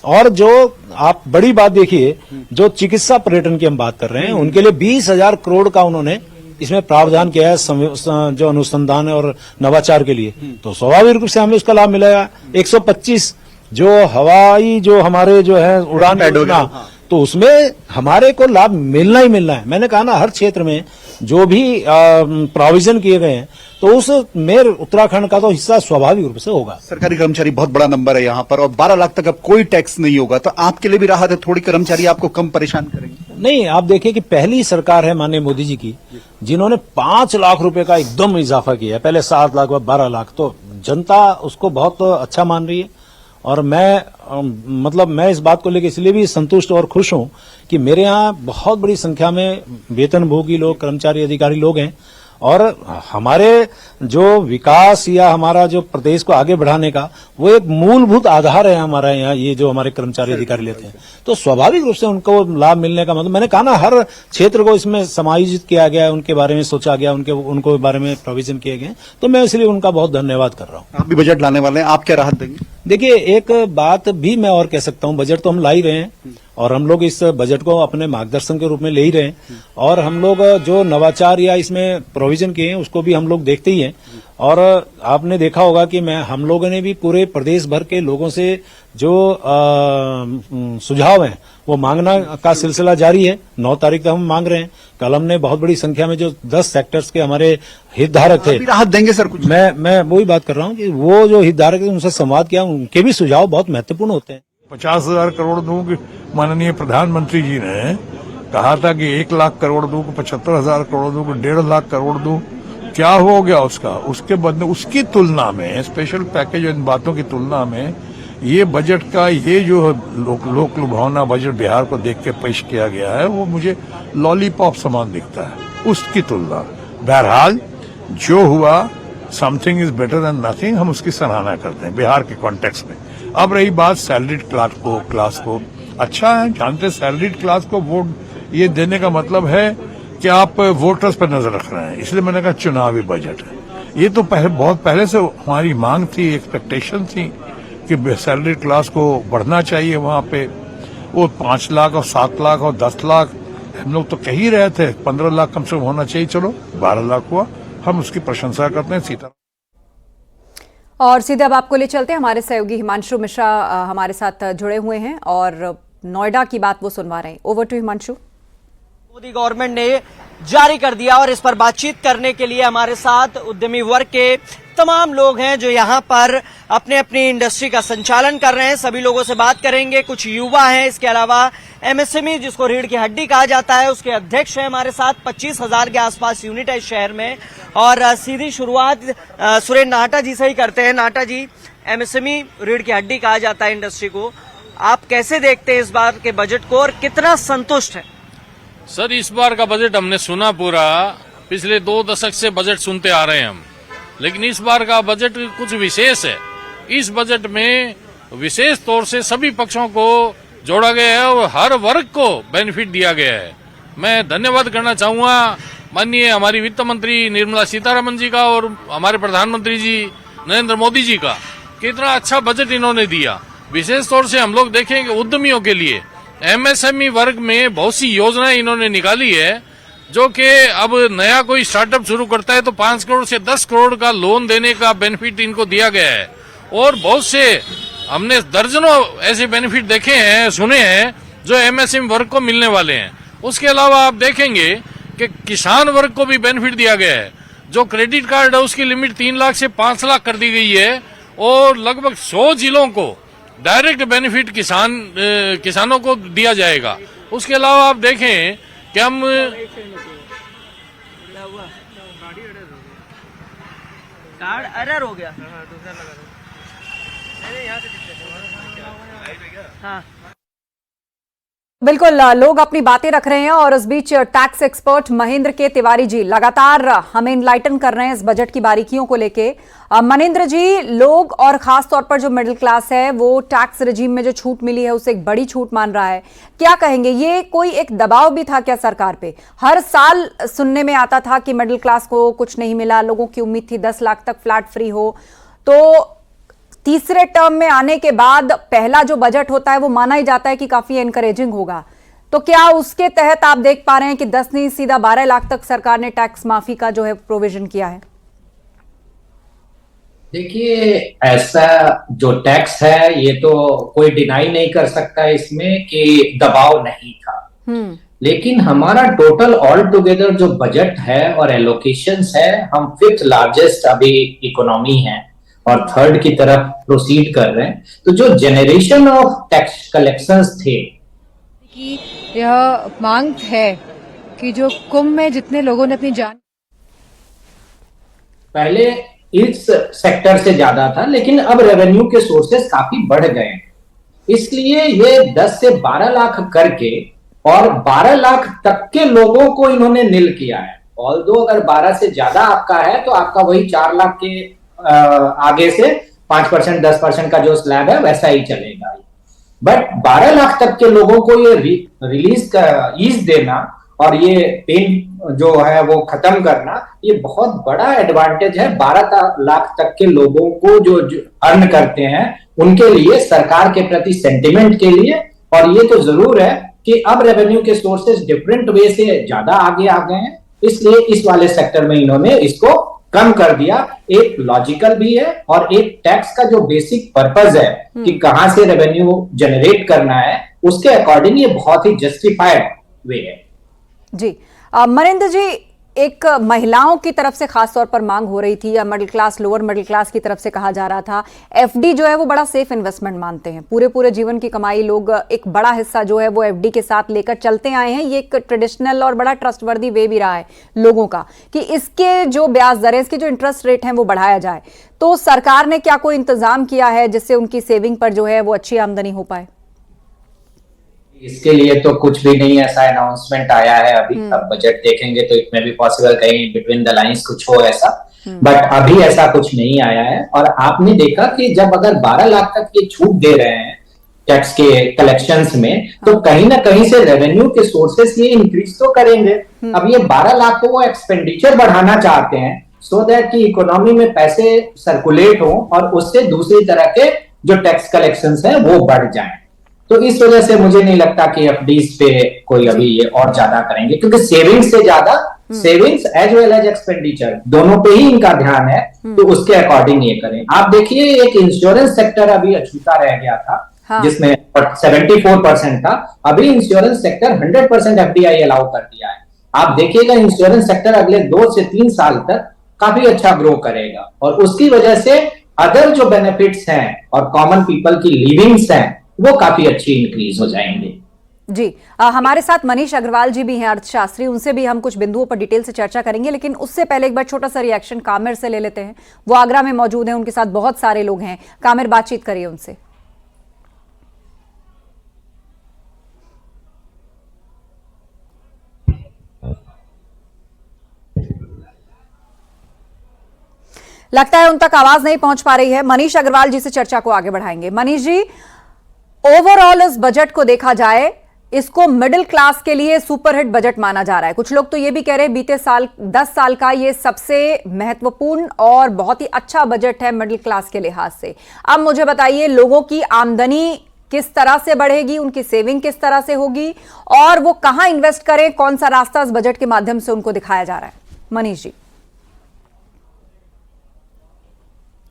और जो आप बड़ी बात देखिए, जो चिकित्सा पर्यटन की हम बात कर रहे हैं, उनके लिए 20,000 करोड़ का उन्होंने इसमें प्रावधान किया है, जो अनुसंधान और नवाचार के लिए। तो स्वाभाविक रूप से हमें उसका लाभ मिलेगा। 125 जो हवाई जो हमारे जो है उड़ान योजना, तो उसमें हमारे को लाभ मिलना ही मिलना है। मैंने कहा ना, हर क्षेत्र में जो भी प्रोविजन किए गए हैं, तो उसमें उत्तराखंड का तो हिस्सा स्वाभाविक रूप से होगा। सरकारी कर्मचारी बहुत बड़ा नंबर है यहाँ पर, और 12 लाख तक अब कोई टैक्स नहीं होगा, तो आपके लिए भी राहत है, थोड़ी कर्मचारी आपको कम परेशान करेंगे? नहीं, आप देखिए कि पहली सरकार है माननीय मोदी जी की, जिन्होंने 5 लाख रुपए का एकदम इजाफा किया है। पहले 7 लाख, बाद 12 लाख, तो जनता उसको बहुत अच्छा मान रही है। और मैं इस बात को लेकर इसलिए भी संतुष्ट और खुश हूं कि मेरे यहाँ बहुत बड़ी संख्या में वेतनभोगी लोग, कर्मचारी, अधिकारी लोग हैं, और हमारे जो विकास या हमारा जो प्रदेश को आगे बढ़ाने का वो एक मूलभूत आधार है हमारा यहाँ, ये जो हमारे कर्मचारी अधिकारी लेते हैं। तो स्वाभाविक रूप से उनको लाभ मिलने का मतलब, मैंने कहा ना, हर क्षेत्र को इसमें समायोजित किया गया है, उनके बारे में सोचा गया, उनको बारे में प्रोविजन किए गए। तो मैं इसलिए उनका बहुत धन्यवाद कर रहा हूँ। आप भी बजट लाने वाले हैं, आप क्या राहत देंगे? देखिए, एक बात भी मैं और कह सकता हूँ, बजट तो हम ला ही रहे हैं और हम लोग इस बजट को अपने मार्गदर्शन के रूप में ले ही रहे हैं, और हम लोग जो नवाचार या इसमें प्रोविजन किए हैं उसको भी हम लोग देखते ही हैं। और आपने देखा होगा कि हम लोगों ने भी पूरे प्रदेश भर के लोगों से जो सुझाव हैं वो मांगना का सिलसिला जारी है। 9 तारीख तक हम मांग रहे हैं। कल हमने बहुत बड़ी संख्या में जो 10 सेक्टर्स के हमारे हितधारक थे, राहत देंगे सर कुछ? मैं वही बात कर रहा हूँ कि वो जो हितधारक थे उनसे संवाद किया, उनके भी सुझाव बहुत महत्वपूर्ण होते हैं। 50,000 करोड़ दूं कि माननीय प्रधानमंत्री जी ने कहा था कि 1 लाख करोड़ दूं कि 75,000 करोड़ दूं कि 1.5 लाख करोड़ दूं। क्या हो गया उसका? उसके बदले उसकी तुलना में स्पेशल पैकेज इन बातों की तुलना में ये बजट का ये जो लोक लुभावना बजट बिहार को देख के पेश किया गया है वो मुझे लॉलीपॉप समान दिखता है उसकी तुलना। बहरहाल जो हुआ, something is better than nothing, हम उसकी सराहना करते हैं बिहार के कॉन्टेक्स्ट में। अब रही बात सैलरीड क्लास को, अच्छा है, जानते सैलरीड क्लास को वोट ये देने का मतलब है कि आप वोटर्स पर नजर रख रहे हैं, इसलिए मैंने कहा चुनावी बजट है। ये तो बहुत पहले से हमारी मांग थी, एक्सपेक्टेशन थी कि सैलरी क्लास को बढ़ना चाहिए। वहां पे वो 5 लाख और 7 लाख और 10 लाख हम लोग तो कह ही रहे थे, 15 लाख कम से कम होना चाहिए, चलो 12 लाख हुआ, हम उसकी प्रशंसा करते हैं। सीता और सीधे अब आपको ले चलते हैं, हमारे सहयोगी हिमांशु मिश्रा हमारे साथ जुड़े हुए हैं और नोएडा की बात वो सुनवा रहे हैं। Over to Himanshu. Modi government ने जारी कर दिया और इस पर बातचीत करने के लिए हमारे साथ उद्यमी वर्ग के तमाम लोग हैं जो यहाँ पर अपने अपनी इंडस्ट्री का संचालन कर रहे हैं। सभी लोगों से बात करेंगे। कुछ युवा हैं, इसके अलावा एमएसएमई जिसको रीढ़ की हड्डी कहा जाता है उसके अध्यक्ष हैं हमारे साथ। 25,000 के आसपास यूनिट है इस शहर में। और सीधी शुरुआत सुरेश नाहटा जी से ही करते हैं। नाहटा जी, एमएसएमई रीढ़ की हड्डी कहा जाता है इंडस्ट्री को, आप कैसे देखते हैं इस बार के बजट को और कितना संतुष्ट है? सर, इस बार का बजट हमने सुना पूरा, पिछले 2 दशक से बजट सुनते आ रहे हैं हम, लेकिन इस बार का बजट कुछ विशेष है। इस बजट में विशेष तौर से सभी पक्षों को जोड़ा गया है और हर वर्ग को बेनिफिट दिया गया है। मैं धन्यवाद करना चाहूंगा माननीय हमारी वित्त मंत्री निर्मला सीतारमण जी का और हमारे प्रधानमंत्री जी नरेंद्र मोदी जी का, कितना अच्छा बजट इन्होंने दिया। विशेष तौर से हम लोग देखेंगे उद्यमियों के लिए एमएसएमई वर्ग में बहुत सी योजनाएं इन्होंने निकाली है, जो कि अब नया कोई स्टार्टअप शुरू करता है तो 5 करोड़ से 10 करोड़ का लोन देने का बेनिफिट इनको दिया गया है। और बहुत से हमने दर्जनों ऐसे बेनिफिट देखे हैं, सुने हैं जो एमएसएमई वर्ग को मिलने वाले हैं। उसके अलावा आप देखेंगे कि किसान वर्ग को भी बेनिफिट दिया गया है। जो क्रेडिट कार्ड है उसकी लिमिट 3 लाख से 5 लाख कर दी गई है और लगभग 100 जिलों को डायरेक्ट बेनिफिट किसानों को दिया जाएगा। उसके अलावा आप देखें कि हम कार्ड एरर हो गया। हाँ, बिल्कुल, लोग अपनी बातें रख रहे हैं और इस बीच टैक्स एक्सपर्ट महेंद्र के तिवारी जी लगातार हमें इनलाइटन कर रहे हैं इस बजट की बारीकियों को लेके। महेंद्र जी, लोग और खास तौर पर जो मिडिल क्लास है वो टैक्स रिजीम में जो छूट मिली है उसे एक बड़ी छूट मान रहा है। क्या कहेंगे, ये कोई एक दबाव भी था क्या सरकार पे? हर साल सुनने में आता था कि मिडिल क्लास को कुछ नहीं मिला, लोगों की उम्मीद थी 10 लाख तक फ्लैट फ्री हो। तो तीसरे टर्म में आने के बाद पहला जो बजट होता है वो माना ही जाता है कि काफी एनकरेजिंग होगा, तो क्या उसके तहत आप देख पा रहे हैं कि 10 नहीं सीधा 12 लाख तक सरकार ने टैक्स माफी का जो है प्रोविजन किया है? देखिए, ऐसा जो टैक्स है ये तो कोई डिनाई नहीं कर सकता इसमें कि दबाव नहीं था, लेकिन हमारा टोटल ऑल टुगेदर जो बजट है और एलोकेशंस है, हम 5th लार्जेस्ट अभी इकोनॉमी है और 3rd की तरफ प्रोसीड कर रहे हैं। तो जो जनरेशन ऑफ टैक्स कलेक्शंस थे कि यह मांग है कि जो कुंभ में जितने लोगों ने अपनी जान पहले इस सेक्टर से ज्यादा था, लेकिन अब रेवेन्यू के सोर्सेस काफी बढ़ गए हैं, इसलिए ये 10 से 12 लाख करके और 12 लाख तक के लोगों को इन्होंने नील किया है। ऑल्दो अगर 12 से ज्यादा आपका है तो आपका वही 4 लाख के आगे से 5% 10% का जो स्लैब है वैसा ही चलेगा। बट 12 लाख तक के लोगों को ये रिलीज का ईज देना और ये पेन जो है वो खत्म करना, ये बहुत बड़ा एडवांटेज है 12 लाख तक के लोगों को जो अर्न करते हैं उनके लिए, सरकार के प्रति सेंटिमेंट के लिए। और ये तो जरूर है कि अब रेवेन्यू के सोर्सेस डिफरेंट वे से ज्यादा आगे आ गए हैं, इसलिए इस वाले सेक्टर में इन्होंने इसको कम कर दिया, एक लॉजिकल भी है और एक टैक्स का जो बेसिक पर्पस है कि कहां से रेवेन्यू जनरेट करना है, उसके अकॉर्डिंग ये बहुत ही जस्टिफाइड वे है। जी मनिंदर जी, एक महिलाओं की तरफ से खास तौर पर मांग हो रही थी, या middle class lower middle class की तरफ से कहा जा रहा था, एफडी जो है वो बड़ा सेफ इन्वेस्टमेंट मानते हैं, पूरे जीवन की कमाई लोग एक बड़ा हिस्सा जो है वो एफडी के साथ लेकर चलते आए हैं। ये एक ट्रेडिशनल और बड़ा ट्रस्टवर्दी वे भी रहा है लोगों का कि इसके जो ब्याज दरें, इसके जो इंटरेस्ट रेट हैं वो बढ़ाया जाए। तो सरकार ने क्या कोई इंतजाम किया है जिससे उनकी सेविंग पर जो है वो अच्छी आमदनी हो पाए? इसके लिए तो कुछ भी नहीं ऐसा अनाउंसमेंट आया है अभी। अब बजट देखेंगे तो इट में भी पॉसिबल कहीं बिटवीन द लाइंस कुछ हो ऐसा, बट अभी ऐसा कुछ नहीं आया है। और आपने देखा कि जब अगर 12 लाख तक ये छूट दे रहे हैं टैक्स के कलेक्शंस में, तो कहीं ना कहीं से रेवेन्यू के सोर्सेस ये इंक्रीज तो करेंगे। अब ये 12 लाख को वो एक्सपेंडिचर बढ़ाना चाहते हैं सो दैट कि इकोनॉमी में पैसे सर्कुलेट हो और उससे दूसरी तरह के जो टैक्स कलेक्शंस हैं वो बढ़ जाएं। तो इस वजह से मुझे नहीं लगता कि एफडीज पे कोई अभी ये और ज्यादा करेंगे, क्योंकि सेविंग्स से ज्यादा savings as well as expenditure दोनों पे ही इनका ध्यान है, तो उसके अकॉर्डिंग ये करें। आप देखिए एक इंश्योरेंस सेक्टर अभी अछूता रह गया था, जिसमें 74% था, अभी इंश्योरेंस सेक्टर 100% एफडीआई अलाउ कर दिया है। आप देखिएगा इंश्योरेंस सेक्टर अगले 2 से 3 साल तक काफी अच्छा ग्रो करेगा, और उसकी वजह से अदर जो बेनिफिट्स हैं और कॉमन पीपल की लिविंग्स हैं वो काफी अच्छी इंक्रीज हो जाएंगे। जी हमारे साथ मनीष अग्रवाल जी भी हैं, अर्थशास्त्री, उनसे भी हम कुछ बिंदुओं पर डिटेल से चर्चा करेंगे, लेकिन उससे पहले एक बार छोटा सा रिएक्शन कामिर से ले लेते हैं। वो आगरा में मौजूद हैं, उनके साथ बहुत सारे लोग हैं। कामिर, बातचीत करिए उनसे। लगता है उन तक आवाज नहीं पहुंच पा रही है। मनीष अग्रवाल जी से चर्चा को आगे बढ़ाएंगे। मनीष जी, ओवरऑल इस बजट को देखा जाए, इसको मिडिल क्लास के लिए सुपरहिट बजट माना जा रहा है। कुछ लोग तो ये भी कह रहे हैं बीते साल 10 साल का ये सबसे महत्वपूर्ण और बहुत ही अच्छा बजट है मिडिल क्लास के लिहाज से। अब मुझे बताइए, लोगों की आमदनी किस तरह से बढ़ेगी, उनकी सेविंग किस तरह से होगी, और वो कहां इन्वेस्ट करें, कौन सा रास्ता इस बजट के माध्यम से उनको दिखाया जा रहा है? मनीष जी।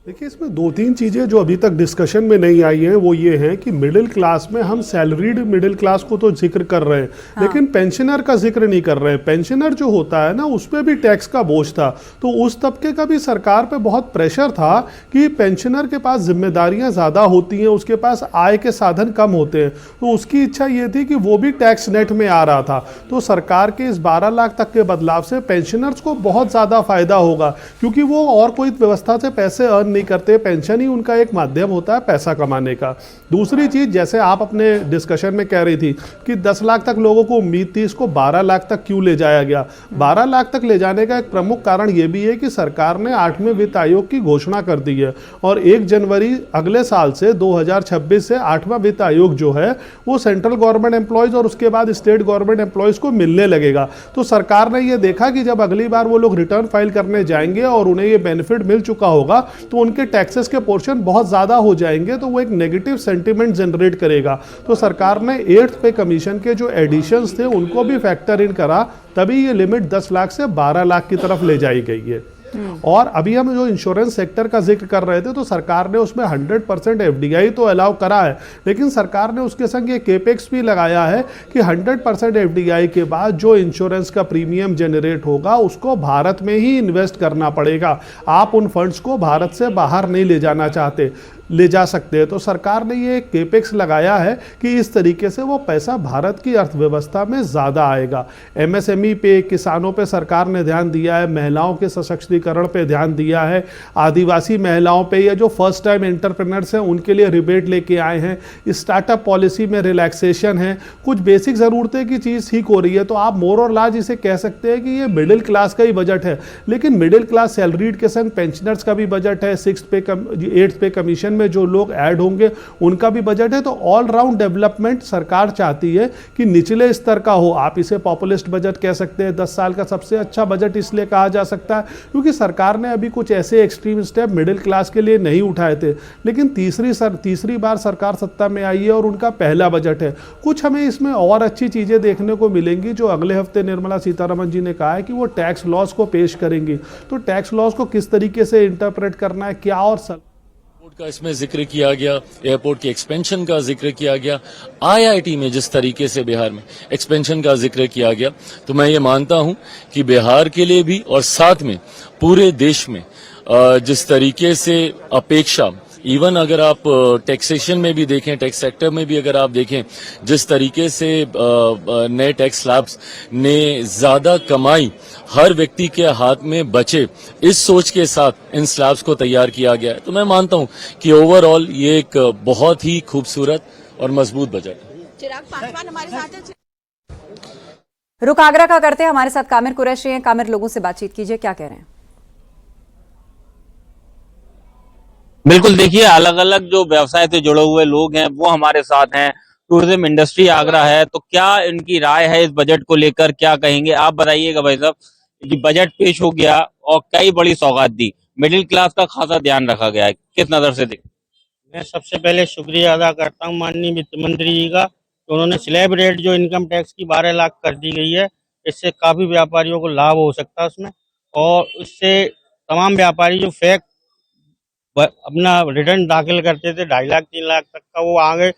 देखिए, इसमें 2-3 चीज़ें जो अभी तक डिस्कशन में नहीं आई हैं वो ये हैं कि मिडिल क्लास में हम सैलरीड मिडिल क्लास को तो जिक्र कर रहे हैं, लेकिन पेंशनर का जिक्र नहीं कर रहे हैं। पेंशनर जो होता है ना, उस पर भी टैक्स का बोझ था, तो उस तबके का भी सरकार पे बहुत प्रेशर था कि पेंशनर के पास जिम्मेदारियां ज़्यादा होती हैं, उसके पास आय के साधन कम होते हैं, तो उसकी इच्छा ये थी कि वो भी टैक्स नेट में आ रहा था। तो सरकार के इस 12 लाख तक के बदलाव से पेंशनर्स को बहुत ज़्यादा फायदा होगा, क्योंकि वो और कोई व्यवस्था से पैसे अर्न नहीं करते, पेंशन ही उनका एक माध्यम होता है पैसा कमाने का। दूसरी चीज, जैसे आप अपने डिस्कशन में कह रही थी कि 10 लाख तक लोगों को उम्मीद थी, इसको 12 लाख तक क्यों ले जाया गया? 12 लाख तक ले जाने का एक प्रमुख कारण यह भी है कि सरकार ने 8वें वित्त आयोग की घोषणा कर दी है, और 1 जनवरी अगले साल से 2026 से 8वां वित्त आयोग जो है वो सेंट्रल गवर्नमेंट एम्प्लॉयज और उसके बाद स्टेट गवर्नमेंट एम्प्लॉयज को मिलने लगेगा। तो सरकार ने यह देखा कि जब अगली बार वो लोग रिटर्न फाइल करने जाएंगे और उन्हें ये बेनिफिट मिल चुका होगा, तो उनके टैक्सेस के पोर्शन बहुत ज़्यादा हो जाएंगे, तो वो एक नेगेटिव सेंटिमेंट जनरेट करेगा। तो सरकार ने 8th पे कमीशन के जो एडिशंस थे उनको भी फैक्टर इन करा, तभी ये लिमिट 10 लाख से 12 लाख की तरफ ले जाई गई है। और अभी हम जो इंश्योरेंस सेक्टर का जिक्र कर रहे थे, तो सरकार ने उसमें 100% एफडीआई तो अलाउ करा है, लेकिन सरकार ने उसके संग ये केपेक्स भी लगाया है कि 100% एफडीआई के बाद जो इंश्योरेंस का प्रीमियम जनरेट होगा उसको भारत में ही इन्वेस्ट करना पड़ेगा। आप उन फंड्स को भारत से बाहर नहीं ले जा सकते हैं। तो सरकार ने ये केपेक्स लगाया है कि इस तरीके से वो पैसा भारत की अर्थव्यवस्था में ज़्यादा आएगा। एमएसएमई पे, किसानों पे सरकार ने ध्यान दिया है, महिलाओं के सशक्तिकरण पे ध्यान दिया है, आदिवासी महिलाओं पे, या जो फर्स्ट टाइम एंटरप्रेन्योर्स हैं उनके लिए रिबेट लेके आए हैं, स्टार्टअप पॉलिसी में रिलैक्सेशन है, कुछ बेसिक ज़रूरतें की चीज़ ठीक हो रही है। तो आप मोर और लार्ज इसे कह सकते हैं कि ये मिडिल क्लास का ही बजट है, लेकिन मिडिल क्लास सैलरीड के संग पेंशनर्स का भी बजट है, 8th पे कमीशन में जो लोग ऐड होंगे उनका भी बजट है। तो ऑल राउंड डेवलपमेंट सरकार चाहती है कि निचले स्तर का हो। आप इसे पॉपुलिस्ट बजट कह सकते हैं, 10 साल का सबसे अच्छा बजट इसलिए कहा जा सकता है क्योंकि सरकार ने अभी कुछ ऐसे एक्सट्रीम स्टेप मिडिल क्लास के लिए नहीं उठाए थे, लेकिन तीसरी बार सरकार सत्ता में आई है और उनका पहला बजट है। कुछ हमें इसमें और अच्छी चीजें देखने को मिलेंगी। जो अगले हफ्ते निर्मला सीतारमण जी ने कहा है कि वो टैक्स लॉस को पेश करेंगी, तो टैक्स लॉस को किस तरीके से इंटरप्रेट करना है, क्या और का इसमें जिक्र किया गया, एयरपोर्ट की एक्सपेंशन का जिक्र किया गया, आईआईटी में जिस तरीके से बिहार में एक्सपेंशन का जिक्र किया गया, तो मैं ये मानता हूं कि बिहार के लिए भी और साथ में पूरे देश में जिस तरीके से अपेक्षा, इवन अगर आप टैक्सेशन में भी देखें, टैक्स सेक्टर में भी अगर आप देखें, जिस तरीके से नए टैक्स स्लैब्स ने ज्यादा कमाई हर व्यक्ति के हाथ में बचे, इस सोच के साथ इन स्लैब्स को तैयार किया गया है। तो मैं मानता हूं कि ओवरऑल ये एक बहुत ही खूबसूरत और मजबूत बजट है। चिराग पासवान हमारे साथ है। रुक आगरा का करते हैं, हमारे साथ कामिर कुरैशी हैं। कामिर, लोगों से बातचीत कीजिए, क्या कह रहे हैं? बिल्कुल, देखिए अलग अलग जो व्यवसाय से जुड़े हुए लोग हैं वो हमारे साथ हैं। टूरिज्म इंडस्ट्री आगरा है, तो क्या इनकी राय है इस बजट को लेकर, क्या कहेंगे आप? बताइएगा भाई साहब कि बजट पेश हो गया और कई बड़ी सौगात दी, मिडिल क्लास का खासा ध्यान रखा गया है, किस नजर से देख? मैं सबसे पहले शुक्रिया अदा करता हूं माननीय वित्त मंत्री जी का, तो उन्होंने स्लैब रेट जो इनकम टैक्स की 12 लाख कर दी गई है, इससे काफी व्यापारियों को लाभ हो सकता है उसमें, और उससे तमाम व्यापारी जो फेक अपना रिटर्न दाखिल करते थे 2.5 लाख 3 लाख तक का, वो आगे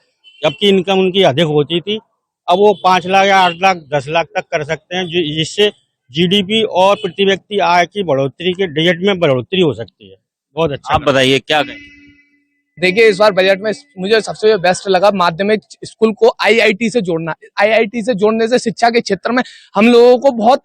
जबकि इनकम उनकी अधिक होती थी, अब वो 5 लाख या 8 लाख 10 लाख तक कर सकते हैं, जिससे जीडीपी और प्रति व्यक्ति आय की बढ़ोतरी के डिजिट में बढ़ोतरी हो सकती है। बहुत अच्छा। आप बताइए क्या कहें? देखिए, इस बार बजट में मुझे सबसे बेस्ट लगा माध्यमिक स्कूल को आईआईटी से जोड़ना। आईआईटी से जोड़ने से शिक्षा के क्षेत्र में हम लोगों को बहुत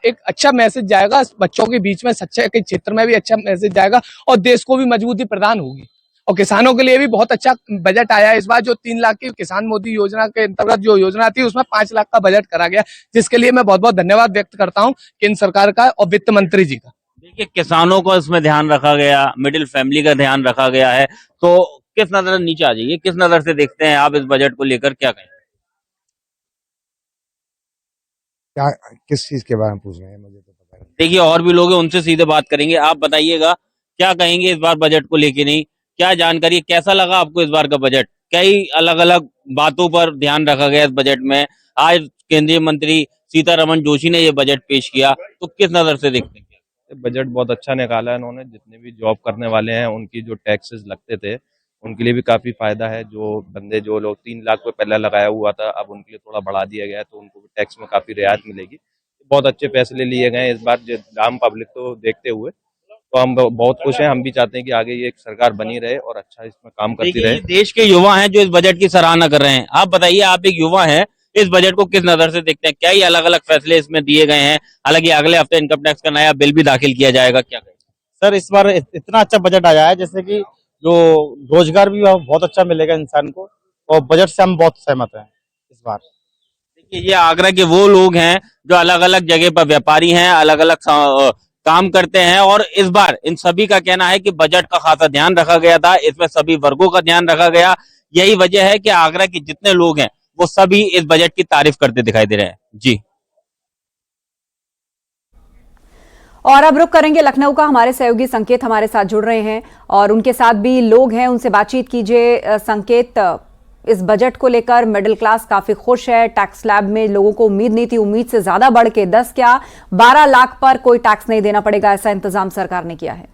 एक अच्छा मैसेज जाएगा, बच्चों के बीच में शिक्षा के क्षेत्र में भी अच्छा मैसेज जाएगा और देश को भी मजबूती प्रदान होगी। और किसानों के लिए भी बहुत अच्छा बजट आया इस बार। जो 3 लाख की किसान मोदी योजना के अंतर्गत जो योजना थी, उसमें 5 लाख का बजट करा गया, जिसके लिए मैं बहुत बहुत धन्यवाद व्यक्त करता हूँ केंद्र सरकार का और वित्त मंत्री जी का। देखिए, किसानों को इसमें ध्यान रखा गया, मिडिल फैमिली का ध्यान रखा गया है, तो किस नजर, नीचे आ जाइए, किस नजर से देखते हैं आप इस बजट को लेकर, क्या कहें? क्या, किस चीज के बारे में पूछ रहे हैं? मुझे तो पता नहीं। देखिए, और भी लोग हैं, उनसे सीधे बात करेंगे। आप बताइएगा क्या कहेंगे इस बार बजट को लेकर, नहीं क्या जानकारी, कैसा लगा आपको इस बार का बजट? कई अलग अलग बातों पर ध्यान रखा गया इस बजट में। आज केंद्रीय मंत्री सीतारमण जोशी ने ये बजट पेश किया, तो किस नजर से देखते हैं? बजट बहुत अच्छा निकाला है इन्होंने। जितने भी जॉब करने वाले हैं उनकी जो टैक्सेस लगते थे उनके लिए भी काफी फायदा है। जो लोग 3 लाख पे पहले लगाया हुआ था, अब उनके लिए थोड़ा बढ़ा दिया गया है, तो उनको टैक्स में काफी रियायत मिलेगी। बहुत अच्छे फैसले लिए गए इस बार आम पब्लिक को देखते हुए, तो हम बहुत खुश हैं। हम भी चाहते हैं कि आगे ये एक सरकार बनी रहे और अच्छा इसमें काम करती रहे। देश के युवा हैं जो इस बजट की सराहना कर रहे हैं। आप बताइए, आप एक युवा हैं, इस बजट को किस नजर से देखते हैं? क्या ही अलग अलग फैसले इसमें दिए गए हैं? हालांकि अगले हफ्ते इनकम टैक्स का नया बिल भी दाखिल किया जाएगा, क्या कहें? सर, इस बार इतना अच्छा बजट आया है, जैसे कि जो रोजगार भी बहुत अच्छा मिलेगा इंसान को, और बजट से हम बहुत सहमत हैं इस बार। देखिए, ये आगरा के वो लोग हैं जो अलग अलग जगह पर व्यापारी हैं, अलग अलग काम करते हैं, और इस बार इन सभी का कहना है कि बजट का खासा ध्यान रखा गया था, इसमें सभी वर्गों का ध्यान रखा गया। यही वजह है कि आगरा के जितने लोग हैं वो सभी इस बजट की तारीफ करते दिखाई दे रहे हैं। जी, और अब रुक करेंगे लखनऊ का। हमारे सहयोगी संकेत हमारे साथ जुड़ रहे हैं और उनके साथ भी लोग हैं, उनसे बातचीत कीजिए। संकेत, इस बजट को लेकर मिडिल क्लास काफी खुश है। टैक्स स्लैब में लोगों को उम्मीद नहीं थी, उम्मीद से ज्यादा बढ़ के 10 क्या 12 लाख पर कोई टैक्स नहीं देना पड़ेगा, ऐसा इंतजाम सरकार ने किया है।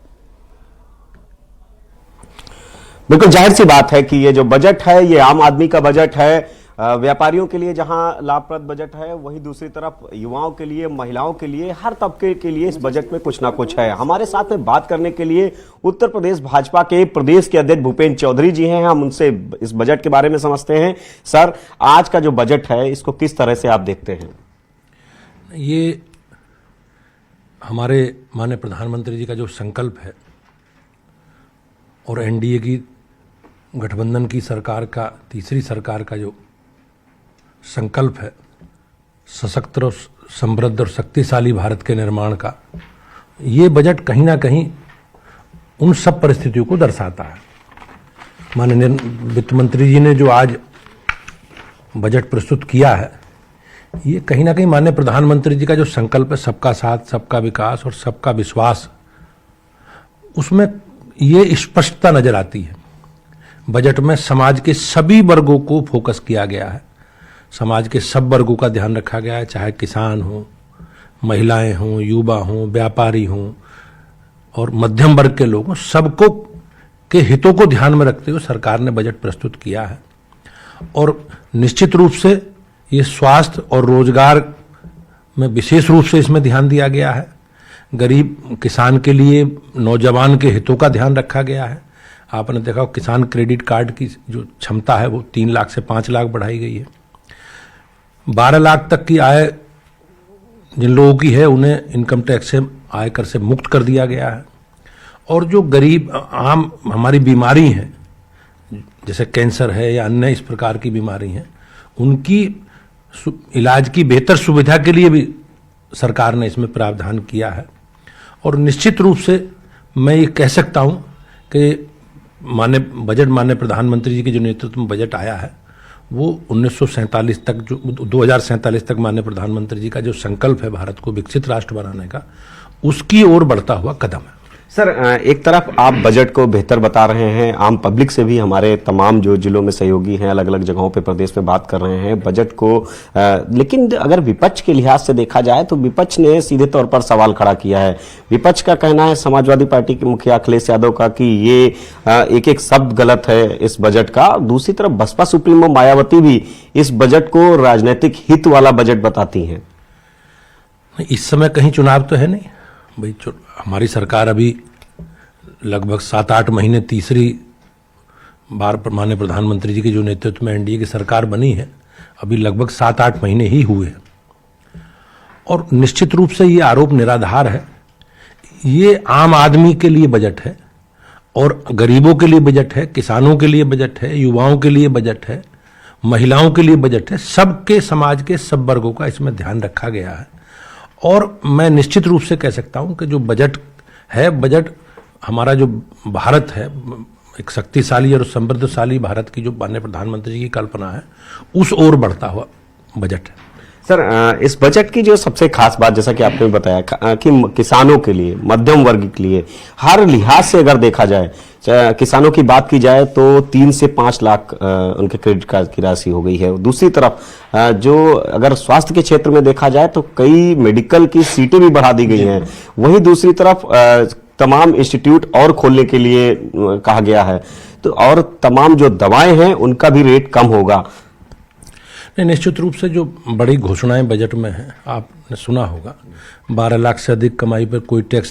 बिल्कुल जाहिर सी बात है कि ये जो बजट है ये आम आदमी का बजट है। व्यापारियों के लिए जहां लाभप्रद बजट है, वहीं दूसरी तरफ युवाओं के लिए, महिलाओं के लिए, हर तबके के लिए इस बजट में कुछ ना कुछ है। हमारे साथ में बात करने के लिए उत्तर प्रदेश भाजपा के प्रदेश के अध्यक्ष भूपेंद्र चौधरी जी हैं। हम उनसे इस बजट के बारे में समझते हैं। सर, आज का जो बजट है इसको किस तरह से आप देखते हैं? ये हमारे माननीय प्रधानमंत्री जी का जो संकल्प है और एनडीए की गठबंधन की सरकार का, तीसरी सरकार का जो संकल्प है सशक्त और समृद्ध और शक्तिशाली भारत के निर्माण का, ये बजट कहीं ना कहीं उन सब परिस्थितियों को दर्शाता है। माननीय वित्त मंत्री जी ने जो आज बजट प्रस्तुत किया है, ये कहीं ना कहीं माननीय प्रधानमंत्री जी का जो संकल्प है सबका साथ, सबका विकास और सबका विश्वास, उसमें ये स्पष्टता नजर आती है। बजट में समाज के सभी वर्गों को फोकस किया गया है, समाज के सब वर्गों का ध्यान रखा गया है, चाहे किसान हो, महिलाएं हों, युवा हों, व्यापारी हों और मध्यम वर्ग के लोग हों, सबको के हितों को ध्यान में रखते हुए सरकार ने बजट प्रस्तुत किया है। और निश्चित रूप से ये स्वास्थ्य और रोजगार में विशेष रूप से इसमें ध्यान दिया गया है। गरीब किसान के लिए, नौजवान के हितों का ध्यान रखा गया है। आपने देखा किसान क्रेडिट कार्ड की जो क्षमता है वो 3 लाख से 5 लाख बढ़ाई गई है। 12 लाख तक की आय जिन लोगों की है उन्हें इनकम टैक्स से, आयकर से मुक्त कर दिया गया है। और जो गरीब आम हमारी बीमारी हैं, जैसे कैंसर है या अन्य इस प्रकार की बीमारी हैं, उनकी इलाज की बेहतर सुविधा के लिए भी सरकार ने इसमें प्रावधान किया है। और निश्चित रूप से मैं ये कह सकता हूँ कि माननीय प्रधानमंत्री जी के जो नेतृत्व में बजट आया है वो 1947 तक, जो 2047 तक माननीय प्रधानमंत्री जी का जो संकल्प है भारत को विकसित राष्ट्र बनाने का, उसकी ओर बढ़ता हुआ कदम है। सर, एक तरफ आप बजट को बेहतर बता रहे हैं, आम पब्लिक से भी हमारे तमाम जो जिलों में सहयोगी हैं अलग अलग जगहों पे प्रदेश में बात कर रहे हैं बजट को, लेकिन अगर विपक्ष के लिहाज से देखा जाए तो विपक्ष ने सीधे तौर पर सवाल खड़ा किया है। विपक्ष का कहना है, समाजवादी पार्टी के मुखिया अखिलेश यादव का, कि ये एक एक शब्द गलत है इस बजट का। दूसरी तरफ बसपा सुप्रीमो मायावती भी इस बजट को राजनीतिक हित वाला बजट बताती हैं। इस समय कहीं चुनाव तो है नहीं भाई, हमारी सरकार अभी लगभग 7-8 महीने, तीसरी बार माननीय प्रधानमंत्री जी के जो नेतृत्व में एनडीए की सरकार बनी है, अभी लगभग 7-8 महीने ही हुए हैं। और निश्चित रूप से ये आरोप निराधार है। ये आम आदमी के लिए बजट है और गरीबों के लिए बजट है, किसानों के लिए बजट है, युवाओं के लिए बजट है, महिलाओं के लिए बजट है। सबके, समाज के सब वर्गों का इसमें ध्यान रखा गया है। और मैं निश्चित रूप से कह सकता हूं कि जो बजट है, बजट हमारा जो भारत है, एक शक्तिशाली और समृद्धशाली भारत की जो माननीय प्रधानमंत्री जी की कल्पना है, उस ओर बढ़ता हुआ बजट है। सर, इस बजट की जो सबसे खास बात, जैसा कि आपने बताया कि किसानों के लिए, मध्यम वर्ग के लिए, हर लिहाज से अगर देखा जाए, किसानों की बात की जाए तो 3 से 5 लाख उनके क्रेडिट कार्ड की राशि हो गई है। दूसरी तरफ जो अगर स्वास्थ्य के क्षेत्र में देखा जाए तो कई मेडिकल की सीटें भी बढ़ा दी गई हैं। वहीं दूसरी तरफ तमाम इंस्टीट्यूट और खोलने के लिए कहा गया है, तो और तमाम जो दवाएं हैं उनका भी रेट कम होगा। निश्चित रूप से जो बड़ी घोषणाएं बजट में हैं, आपने सुना होगा, 12 लाख से अधिक कमाई पर कोई टैक्स